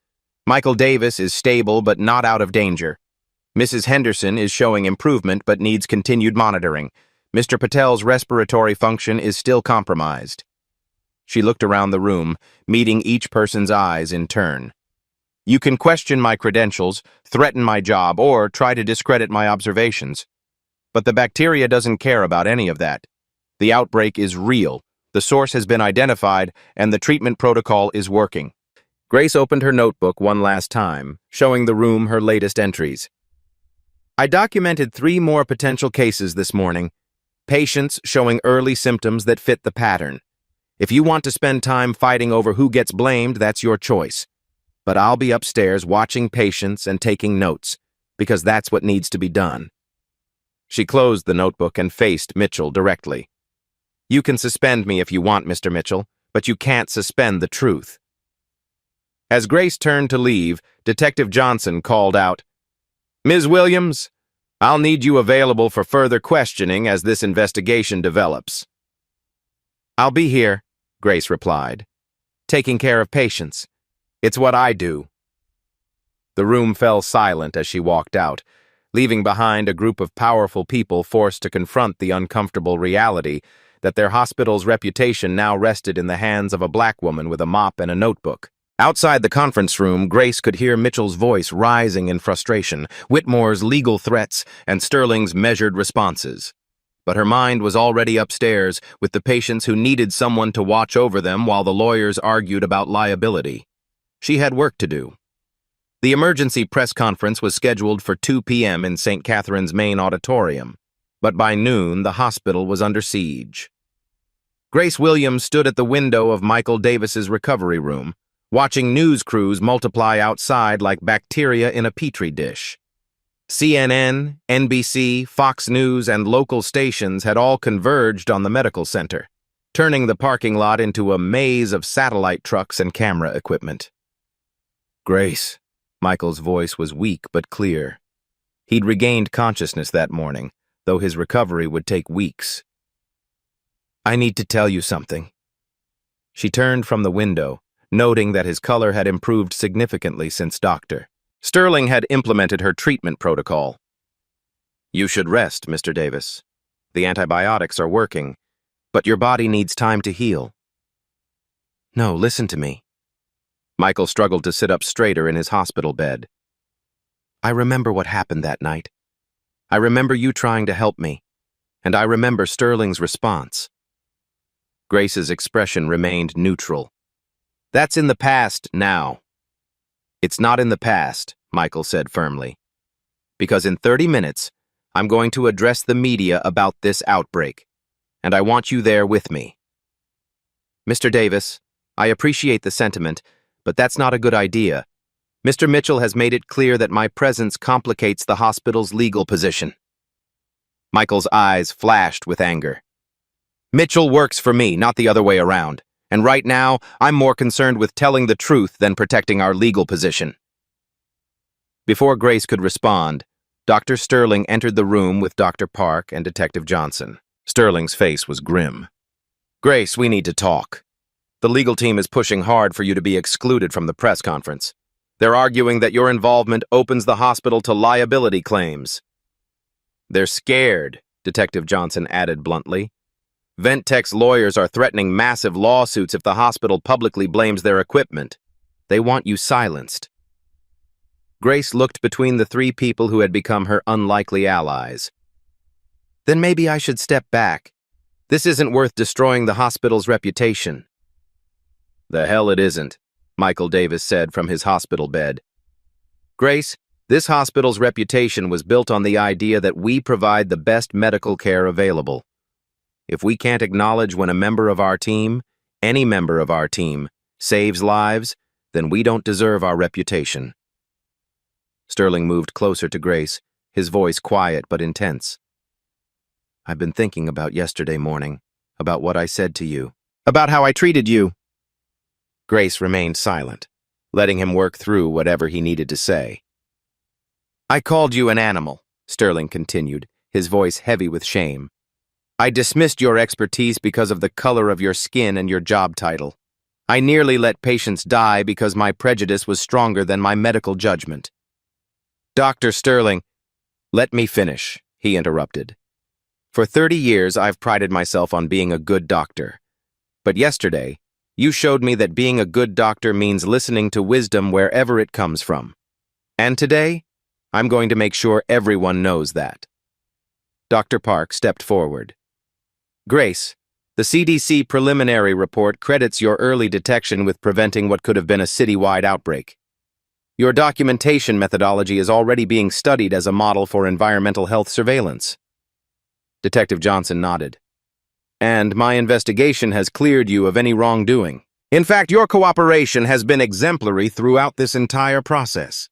Michael Davis is stable but not out of danger. Mrs. Henderson is showing improvement but needs continued monitoring. Mr. Patel's respiratory function is still compromised. She looked around the room, meeting each person's eyes in turn. You can question my credentials, threaten my job, or try to discredit my observations. But the bacteria doesn't care about any of that. The outbreak is real, the source has been identified, and the treatment protocol is working. Grace opened her notebook one last time, showing the room her latest entries. I documented 3 more potential cases this morning. Patients showing early symptoms that fit the pattern. If you want to spend time fighting over who gets blamed, that's your choice. But I'll be upstairs watching patients and taking notes, because that's what needs to be done. She closed the notebook and faced Mitchell directly. You can suspend me if you want, Mr. Mitchell, but you can't suspend the truth. As Grace turned to leave, Detective Johnson called out, "Ms. Williams, I'll need you available for further questioning as this investigation develops." "I'll be here," Grace replied, "taking care of patients. It's what I do." The room fell silent as she walked out, leaving behind a group of powerful people forced to confront the uncomfortable reality that their hospital's reputation now rested in the hands of a black woman with a mop and a notebook. Outside the conference room, Grace could hear Mitchell's voice rising in frustration, Whitmore's legal threats, and Sterling's measured responses. But her mind was already upstairs with the patients who needed someone to watch over them while the lawyers argued about liability. She had work to do. The emergency press conference was scheduled for 2 p.m. in St. Catherine's main auditorium, but by noon the hospital was under siege. Grace Williams stood at the window of Michael Davis's recovery room, watching news crews multiply outside like bacteria in a petri dish. CNN, NBC, Fox News, and local stations had all converged on the medical center, turning the parking lot into a maze of satellite trucks and camera equipment. "Grace," Michael's voice was weak but clear. He'd regained consciousness that morning, though his recovery would take weeks. "I need to tell you something." She turned from the window, noting that his color had improved significantly since Dr. Sterling had implemented her treatment protocol. "You should rest, Mr. Davis. The antibiotics are working, but your body needs time to heal." "No, listen to me." Michael struggled to sit up straighter in his hospital bed. "I remember what happened that night. I remember you trying to help me, and I remember Sterling's response." Grace's expression remained neutral. "That's in the past now." "It's not in the past," Michael said firmly. "Because in 30 minutes, I'm going to address the media about this outbreak, and I want you there with me." "Mr. Davis, I appreciate the sentiment, but that's not a good idea. Mr. Mitchell has made it clear that my presence complicates the hospital's legal position." Michael's eyes flashed with anger. "Mitchell works for me, not the other way around. And right now, I'm more concerned with telling the truth than protecting our legal position." Before Grace could respond, Dr. Sterling entered the room with Dr. Park and Detective Johnson. Sterling's face was grim. "Grace, we need to talk. The legal team is pushing hard for you to be excluded from the press conference. They're arguing that your involvement opens the hospital to liability claims." "They're scared," Detective Johnson added bluntly. "Ventec's lawyers are threatening massive lawsuits if the hospital publicly blames their equipment. They want you silenced." Grace looked between the three people who had become her unlikely allies. "Then maybe I should step back. This isn't worth destroying the hospital's reputation." "The hell it isn't," Michael Davis said from his hospital bed. "Grace, this hospital's reputation was built on the idea that we provide the best medical care available. If we can't acknowledge when a member of our team, any member of our team, saves lives, then we don't deserve our reputation." Sterling moved closer to Grace, his voice quiet but intense. "I've been thinking about yesterday morning, about what I said to you, about how I treated you." Grace remained silent, letting him work through whatever he needed to say. "I called you an animal," Sterling continued, his voice heavy with shame. "I dismissed your expertise because of the color of your skin and your job title. I nearly let patients die because my prejudice was stronger than my medical judgment." "Dr. Sterling—" "Let me finish," he interrupted. "For 30 years, I've prided myself on being a good doctor. But yesterday, you showed me that being a good doctor means listening to wisdom wherever it comes from. And today, I'm going to make sure everyone knows that." Dr. Park stepped forward. "Grace, the CDC preliminary report credits your early detection with preventing what could have been a citywide outbreak. Your documentation methodology is already being studied as a model for environmental health surveillance." Detective Johnson nodded. "And my investigation has cleared you of any wrongdoing. In fact, your cooperation has been exemplary throughout this entire process."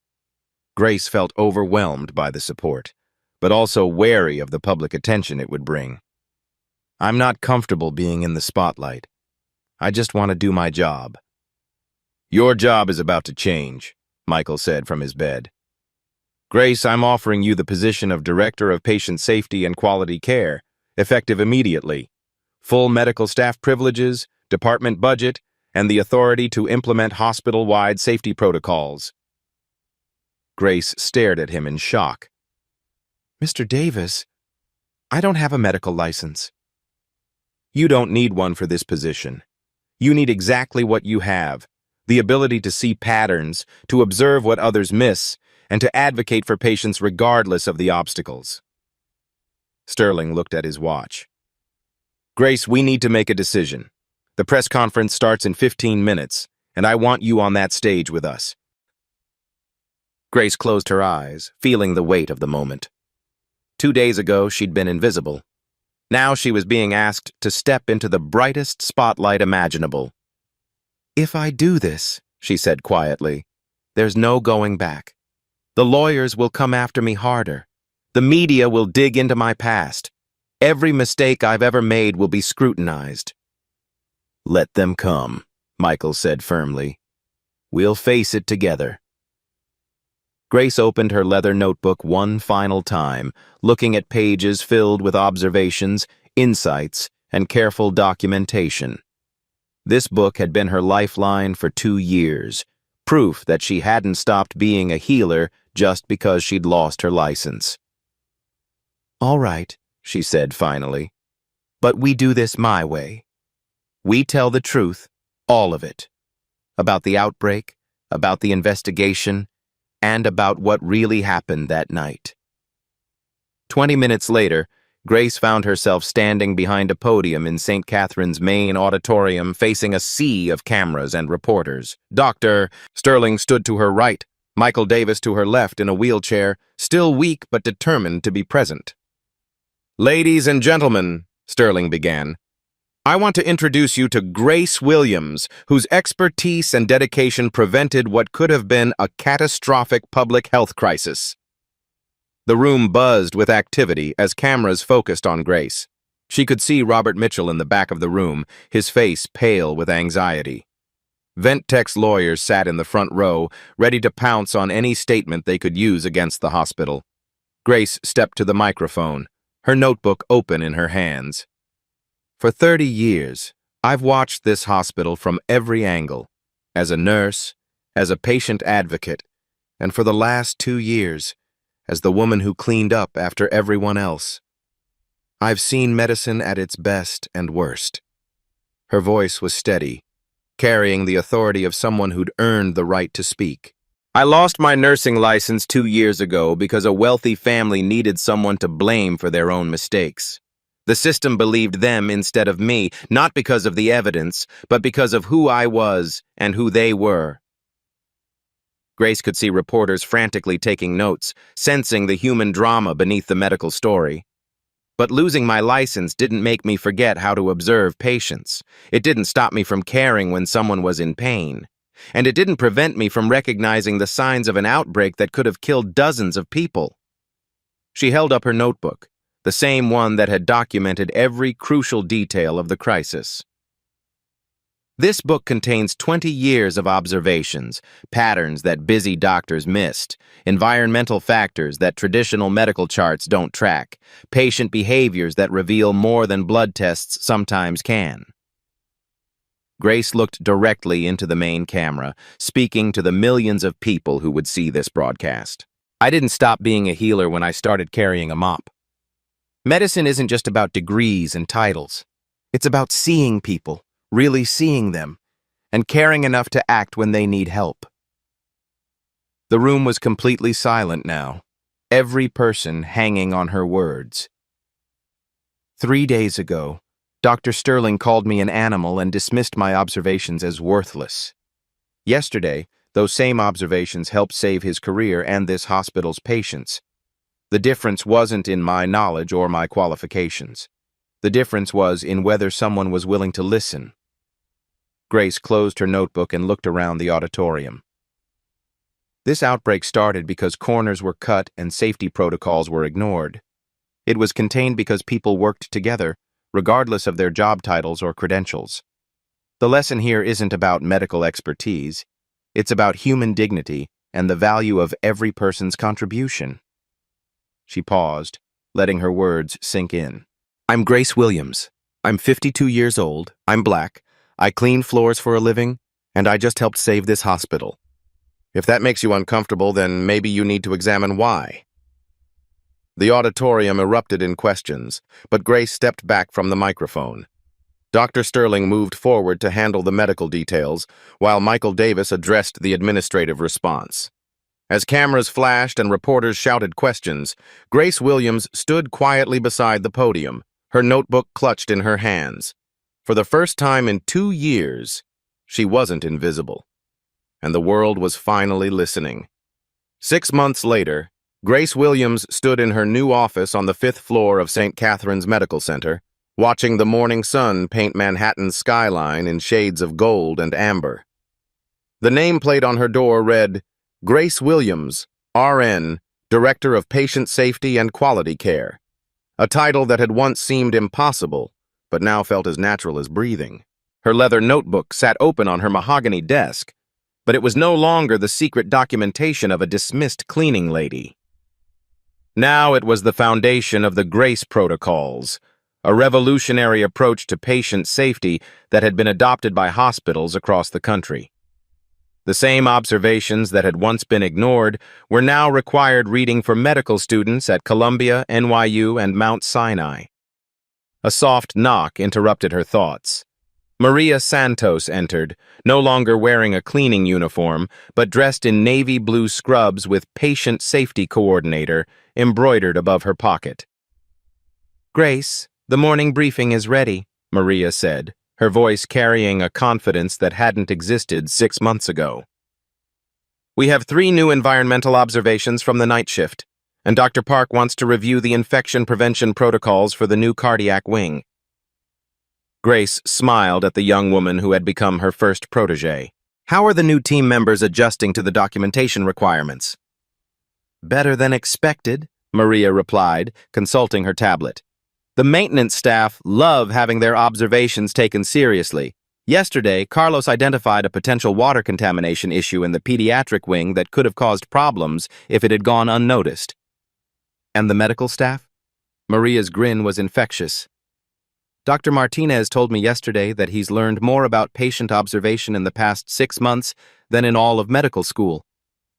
Grace felt overwhelmed by the support, but also wary of the public attention it would bring. "I'm not comfortable being in the spotlight. I just want to do my job." Your job is about to change, Michael said from his bed. Grace, I'm offering you the position of Director of Patient Safety and Quality Care, effective immediately. Full medical staff privileges, department budget, and the authority to implement hospital-wide safety protocols. Grace stared at him in shock. Mr. Davis, I don't have a medical license. You don't need one for this position. You need exactly what you have, the ability to see patterns, to observe what others miss, and to advocate for patients regardless of the obstacles. Sterling looked at his watch. Grace, we need to make a decision. The press conference starts in 15 minutes, and I want you on that stage with us. Grace closed her eyes, feeling the weight of the moment. 2 days ago, she'd been invisible. Now she was being asked to step into the brightest spotlight imaginable. If I do this, she said quietly, there's no going back. The lawyers will come after me harder. The media will dig into my past. Every mistake I've ever made will be scrutinized. Let them come, Michael said firmly. We'll face it together. Grace opened her leather notebook one final time, looking at pages filled with observations, insights, and careful documentation. This book had been her lifeline for 2 years, proof that she hadn't stopped being a healer just because she'd lost her license. All right, she said finally, but we do this my way. We tell the truth, all of it, about the outbreak, about the investigation, and about what really happened that night. 20 minutes later, Grace found herself standing behind a podium in St. Catherine's main auditorium facing a sea of cameras and reporters. Dr. Sterling stood to her right, Michael Davis to her left in a wheelchair, still weak but determined to be present. Ladies and gentlemen, Sterling began, I want to introduce you to Grace Williams, whose expertise and dedication prevented what could have been a catastrophic public health crisis. The room buzzed with activity as cameras focused on Grace. She could see Robert Mitchell in the back of the room, his face pale with anxiety. Ventec's lawyers sat in the front row, ready to pounce on any statement they could use against the hospital. Grace stepped to the microphone, her notebook open in her hands. For 30 years, I've watched this hospital from every angle, as a nurse, as a patient advocate, and for the last 2 years, as the woman who cleaned up after everyone else. I've seen medicine at its best and worst. Her voice was steady, carrying the authority of someone who'd earned the right to speak. I lost my nursing license 2 years ago because a wealthy family needed someone to blame for their own mistakes. The system believed them instead of me, not because of the evidence, but because of who I was and who they were. Grace could see reporters frantically taking notes, sensing the human drama beneath the medical story. But losing my license didn't make me forget how to observe patients. It didn't stop me from caring when someone was in pain. And it didn't prevent me from recognizing the signs of an outbreak that could have killed dozens of people. She held up her notebook, the same one that had documented every crucial detail of the crisis. This book contains 20 years of observations, patterns that busy doctors missed, environmental factors that traditional medical charts don't track, patient behaviors that reveal more than blood tests sometimes can. Grace looked directly into the main camera, speaking to the millions of people who would see this broadcast. I didn't stop being a healer when I started carrying a mop. Medicine isn't just about degrees and titles. It's about seeing people, really seeing them, and caring enough to act when they need help. The room was completely silent now, every person hanging on her words. 3 days ago, Dr. Sterling called me an animal and dismissed my observations as worthless. Yesterday, those same observations helped save his career and this hospital's patients. The difference wasn't in my knowledge or my qualifications. The difference was in whether someone was willing to listen. Grace closed her notebook and looked around the auditorium. This outbreak started because corners were cut and safety protocols were ignored. It was contained because people worked together, regardless of their job titles or credentials. The lesson here isn't about medical expertise. It's about human dignity and the value of every person's contribution. She paused, letting her words sink in. I'm Grace Williams. I'm 52 years old. I'm black. I clean floors for a living, and I just helped save this hospital. If that makes you uncomfortable, then maybe you need to examine why. The auditorium erupted in questions, but Grace stepped back from the microphone. Dr. Sterling moved forward to handle the medical details, while Michael Davis addressed the administrative response. As cameras flashed and reporters shouted questions, Grace Williams stood quietly beside the podium, her notebook clutched in her hands. For the first time in 2 years, she wasn't invisible. And the world was finally listening. 6 months later, Grace Williams stood in her new office on the 5th floor of St. Catherine's Medical Center, watching the morning sun paint Manhattan's skyline in shades of gold and amber. The nameplate on her door read, Grace Williams, RN, Director of Patient Safety and Quality Care, a title that had once seemed impossible, but now felt as natural as breathing. Her leather notebook sat open on her mahogany desk, but it was no longer the secret documentation of a dismissed cleaning lady. Now it was the foundation of the Grace Protocols, a revolutionary approach to patient safety that had been adopted by hospitals across the country. The same observations that had once been ignored were now required reading for medical students at Columbia, NYU, and Mount Sinai. A soft knock interrupted her thoughts. Maria Santos entered, no longer wearing a cleaning uniform, but dressed in navy blue scrubs with Patient Safety Coordinator embroidered above her pocket. Grace, the morning briefing is ready, Maria said, her voice carrying a confidence that hadn't existed 6 months ago. We have 3 new environmental observations from the night shift, and Dr. Park wants to review the infection prevention protocols for the new cardiac wing. Grace smiled at the young woman who had become her first protégé. How are the new team members adjusting to the documentation requirements? Better than expected, Maria replied, consulting her tablet. The maintenance staff love having their observations taken seriously. Yesterday, Carlos identified a potential water contamination issue in the pediatric wing that could have caused problems if it had gone unnoticed. And the medical staff? Maria's grin was infectious. Dr. Martinez told me yesterday that he's learned more about patient observation in the past 6 months than in all of medical school.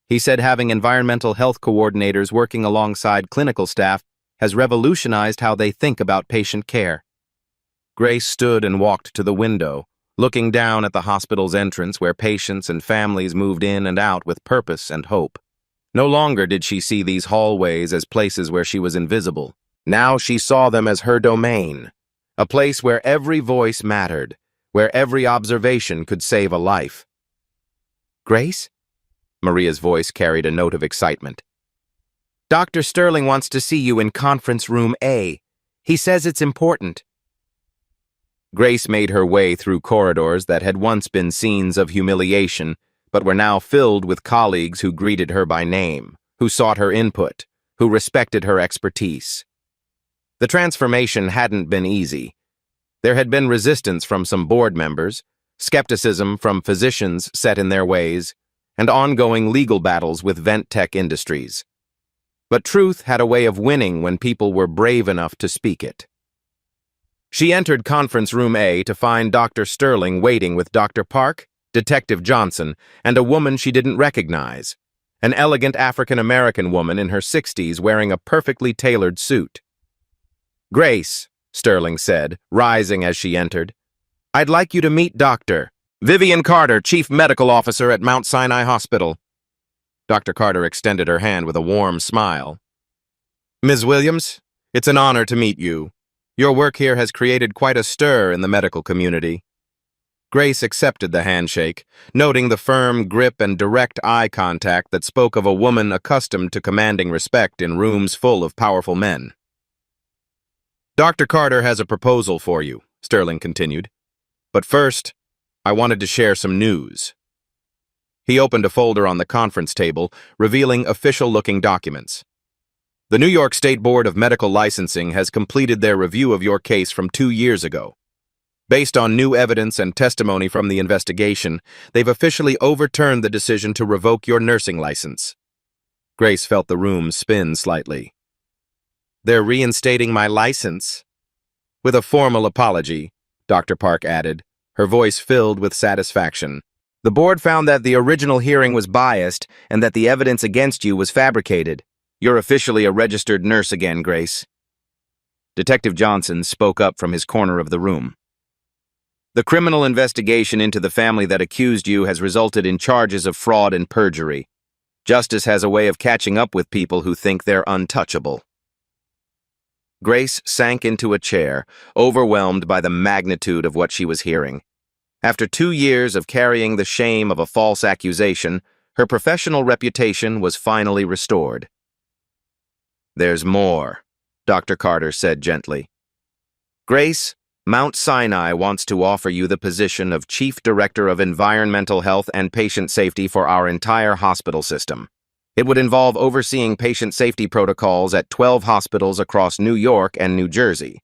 He said having environmental health coordinators working alongside clinical staff has revolutionized how they think about patient care. Grace stood and walked to the window, looking down at the hospital's entrance where patients and families moved in and out with purpose and hope. No longer did she see these hallways as places where she was invisible. Now she saw them as her domain, a place where every voice mattered, where every observation could save a life. Grace? Maria's voice carried a note of excitement. Dr. Sterling wants to see you in conference room A. He says it's important. Grace made her way through corridors that had once been scenes of humiliation, but were now filled with colleagues who greeted her by name, who sought her input, who respected her expertise. The transformation hadn't been easy. There had been resistance from some board members, skepticism from physicians set in their ways, and ongoing legal battles with vent tech industries. But truth had a way of winning when people were brave enough to speak it. She entered conference room A to find Dr. Sterling waiting with Dr. Park, Detective Johnson, and a woman she didn't recognize, an elegant African-American woman in her 60s wearing a perfectly tailored suit. Grace, Sterling said, rising as she entered, I'd like you to meet Dr. Vivian Carter, Chief Medical Officer at Mount Sinai Hospital. Dr. Carter extended her hand with a warm smile. Ms. Williams, it's an honor to meet you. Your work here has created quite a stir in the medical community. Grace accepted the handshake, noting the firm grip and direct eye contact that spoke of a woman accustomed to commanding respect in rooms full of powerful men. Dr. Carter has a proposal for you, Sterling continued. But first, I wanted to share some news. He opened a folder on the conference table, revealing official-looking documents. The New York State Board of Medical Licensing has completed their review of your case from 2 years ago. Based on new evidence and testimony from the investigation, they've officially overturned the decision to revoke your nursing license. Grace felt the room spin slightly. They're reinstating my license? With a formal apology, Dr. Park added, her voice filled with satisfaction. The board found that the original hearing was biased and that the evidence against you was fabricated. You're officially a registered nurse again, Grace. Detective Johnson spoke up from his corner of the room. The criminal investigation into the family that accused you has resulted in charges of fraud and perjury. Justice has a way of catching up with people who think they're untouchable. Grace sank into a chair, overwhelmed by the magnitude of what she was hearing. After 2 years of carrying the shame of a false accusation, her professional reputation was finally restored. There's more, Dr. Carter said gently. Grace, Mount Sinai wants to offer you the position of Chief Director of Environmental Health and Patient Safety for our entire hospital system. It would involve overseeing patient safety protocols at 12 hospitals across New York and New Jersey.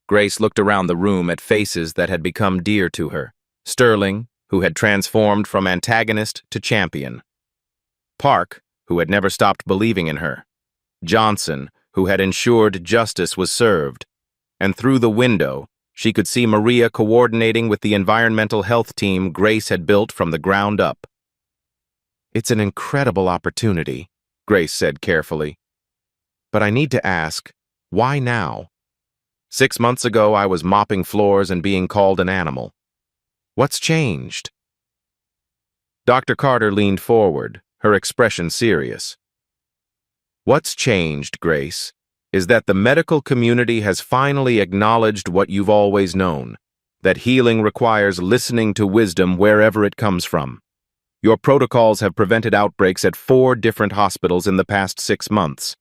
Grace looked around the room at faces that had become dear to her. Sterling, who had transformed from antagonist to champion. Park, who had never stopped believing in her. Johnson, who had ensured justice was served. And through the window, she could see Maria coordinating with the environmental health team Grace had built from the ground up. It's an incredible opportunity, Grace said carefully. But I need to ask, why now? 6 months ago, I was mopping floors and being called an animal. What's changed? Dr. Carter leaned forward, her expression serious. What's changed, Grace, is that the medical community has finally acknowledged what you've always known, that healing requires listening to wisdom wherever it comes from. Your protocols have prevented outbreaks at 4 different hospitals in the past 6 months.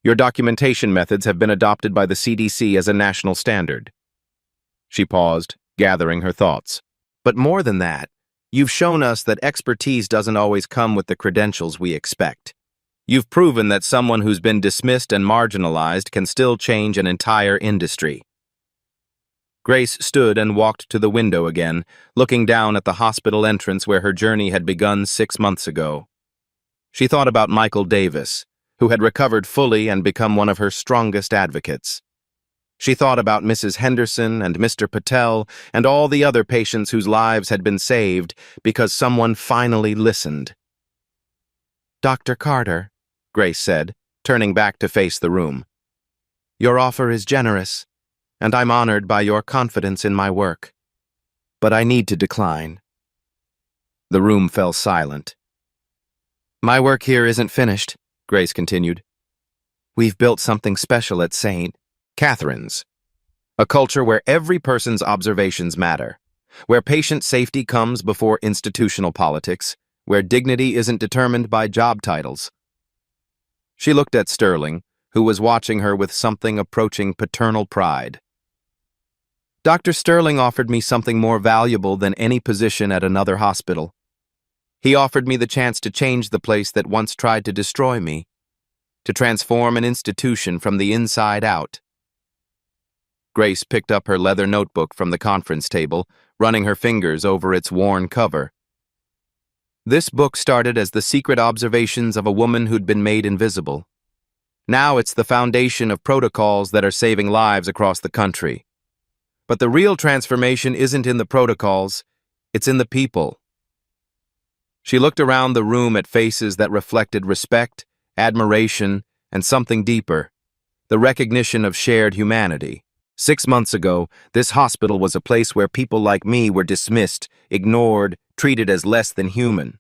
Your documentation methods have been adopted by the CDC as a national standard. She paused, gathering her thoughts. But more than that, you've shown us that expertise doesn't always come with the credentials we expect. You've proven that someone who's been dismissed and marginalized can still change an entire industry. Grace stood and walked to the window again, looking down at the hospital entrance where her journey had begun 6 months ago. She thought about Michael Davis, who had recovered fully and become one of her strongest advocates. She thought about Mrs. Henderson and Mr. Patel and all the other patients whose lives had been saved because someone finally listened. Dr. Carter, Grace said, turning back to face the room. Your offer is generous, and I'm honored by your confidence in my work. But I need to decline. The room fell silent. My work here isn't finished, Grace continued. We've built something special at St. Catherine's, a culture where every person's observations matter, where patient safety comes before institutional politics, where dignity isn't determined by job titles. She looked at Sterling, who was watching her with something approaching paternal pride. Dr. Sterling offered me something more valuable than any position at another hospital. He offered me the chance to change the place that once tried to destroy me, to transform an institution from the inside out. Grace picked up her leather notebook from the conference table, running her fingers over its worn cover. This book started as the secret observations of a woman who'd been made invisible. Now it's the foundation of protocols that are saving lives across the country. But the real transformation isn't in the protocols, it's in the people. She looked around the room at faces that reflected respect, admiration, and something deeper, the recognition of shared humanity. 6 months ago, this hospital was a place where people like me were dismissed, ignored, treated as less than human.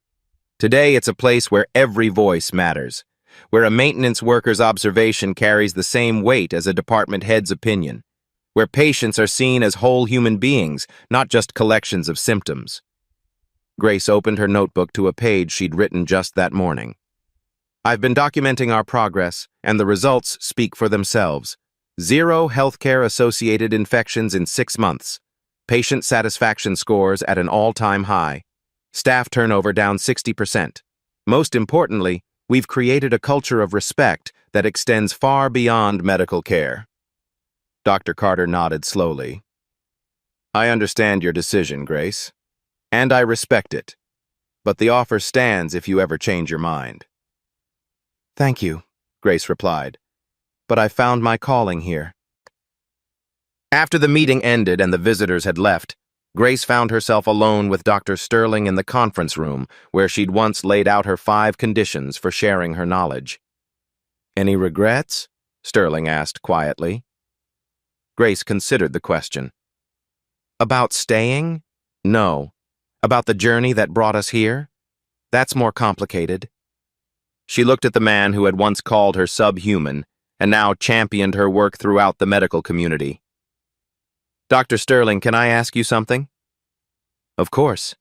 Today, it's a place where every voice matters, where a maintenance worker's observation carries the same weight as a department head's opinion, where patients are seen as whole human beings, not just collections of symptoms. Grace opened her notebook to a page she'd written just that morning. I've been documenting our progress, and the results speak for themselves. 0 healthcare-associated infections in 6 months. Patient satisfaction scores at an all-time high. Staff turnover down 60%. Most importantly, we've created a culture of respect that extends far beyond medical care. Dr. Carter nodded slowly. I understand your decision, Grace, and I respect it, but the offer stands if you ever change your mind. Thank you, Grace replied, but I found my calling here. After the meeting ended and the visitors had left, Grace found herself alone with Dr. Sterling in the conference room where she'd once laid out her 5 conditions for sharing her knowledge. Any regrets? Sterling asked quietly. Grace considered the question. About staying? No. About the journey that brought us here? That's more complicated. She looked at the man who had once called her subhuman and now championed her work throughout the medical community. Dr. Sterling, can I ask you something? Of course.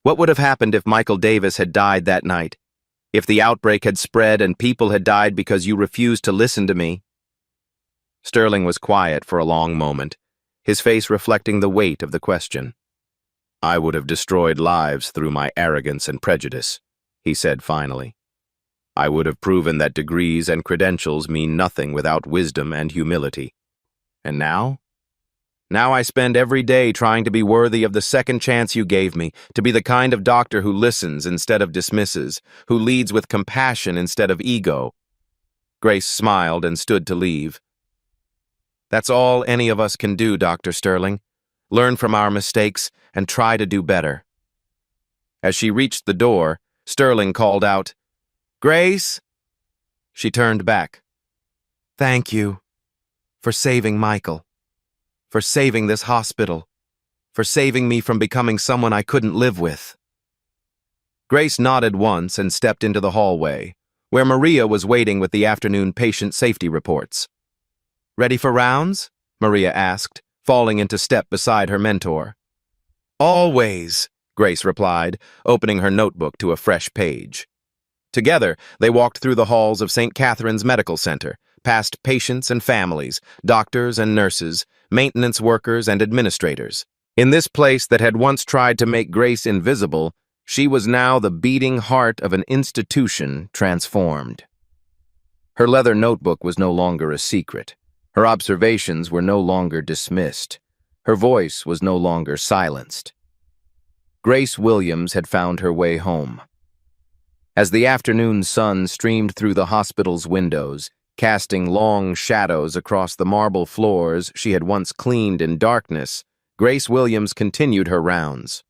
What would have happened if Michael Davis had died that night? If the outbreak had spread and people had died because you refused to listen to me? Sterling was quiet for a long moment, his face reflecting the weight of the question. I would have destroyed lives through my arrogance and prejudice, he said finally. I would have proven that degrees and credentials mean nothing without wisdom and humility. And now? Now I spend every day trying to be worthy of the second chance you gave me, to be the kind of doctor who listens instead of dismisses, who leads with compassion instead of ego. Grace smiled and stood to leave. That's all any of us can do, Dr. Sterling. Learn from our mistakes and try to do better. As she reached the door, Sterling called out, Grace? She turned back. Thank you for saving Michael. For saving this hospital, for saving me from becoming someone I couldn't live with. Grace nodded once and stepped into the hallway, where Maria was waiting with the afternoon patient safety reports. Ready for rounds? Maria asked, falling into step beside her mentor. Always, Grace replied, opening her notebook to a fresh page. Together, they walked through the halls of St. Catherine's Medical Center, past patients and families, doctors and nurses, maintenance workers and administrators. In this place that had once tried to make Grace invisible, she was now the beating heart of an institution transformed. Her leather notebook was no longer a secret. Her observations were no longer dismissed. Her voice was no longer silenced. Grace Williams had found her way home. As the afternoon sun streamed through the hospital's windows, casting long shadows across the marble floors she had once cleaned in darkness, Grace Williams continued her rounds.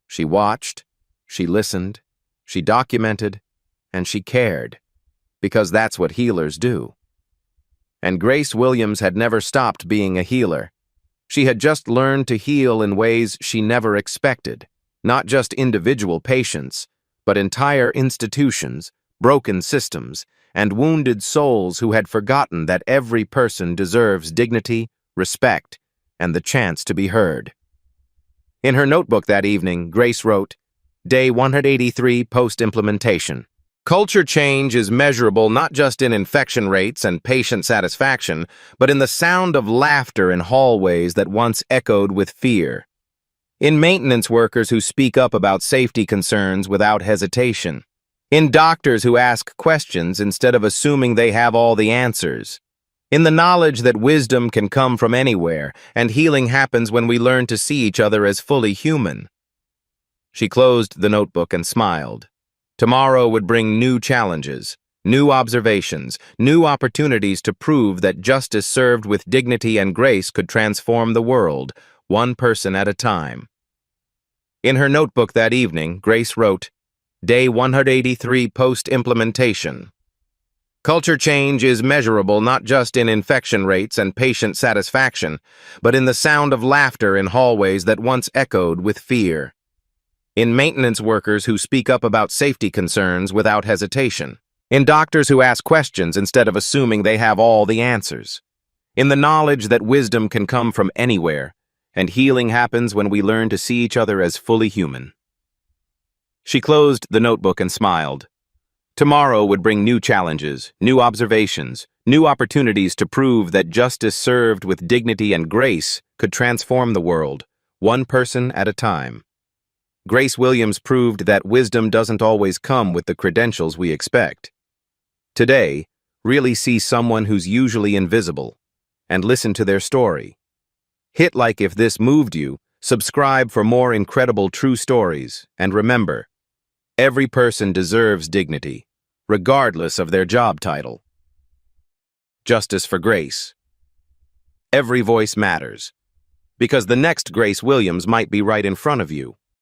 She watched, she listened, she documented, and she cared, because that's what healers do. And Grace Williams had never stopped being a healer. She had just learned to heal in ways she never expected, not just individual patients, but entire institutions, broken systems, and wounded souls who had forgotten that every person deserves dignity, respect, and the chance to be heard. In her notebook that evening, Grace wrote, Day 183 post-implementation. Culture change is measurable not just in infection rates and patient satisfaction, but in the sound of laughter in hallways that once echoed with fear. In maintenance workers who speak up about safety concerns without hesitation. In doctors who ask questions instead of assuming they have all the answers. In the knowledge that wisdom can come from anywhere, and healing happens when we learn to see each other as fully human. She closed the notebook and smiled. Tomorrow would bring new challenges, new observations, new opportunities to prove that justice served with dignity and grace could transform the world, one person at a time. In her notebook that evening, Grace wrote, Day 183 post-implementation. Culture change is measurable not just in infection rates and patient satisfaction, but in the sound of laughter in hallways that once echoed with fear. In maintenance workers who speak up about safety concerns without hesitation. In doctors who ask questions instead of assuming they have all the answers. In the knowledge that wisdom can come from anywhere, and healing happens when we learn to see each other as fully human. She closed the notebook and smiled. Tomorrow would bring new challenges, new observations, new opportunities to prove that justice served with dignity and grace could transform the world, one person at a time. Grace Williams proved that wisdom doesn't always come with the credentials we expect. Today, really see someone who's usually invisible, and listen to their story. Hit like if this moved you, subscribe for more incredible true stories, and remember, every person deserves dignity, regardless of their job title. Justice for Grace. Every voice matters, because the next Grace Williams might be right in front of you.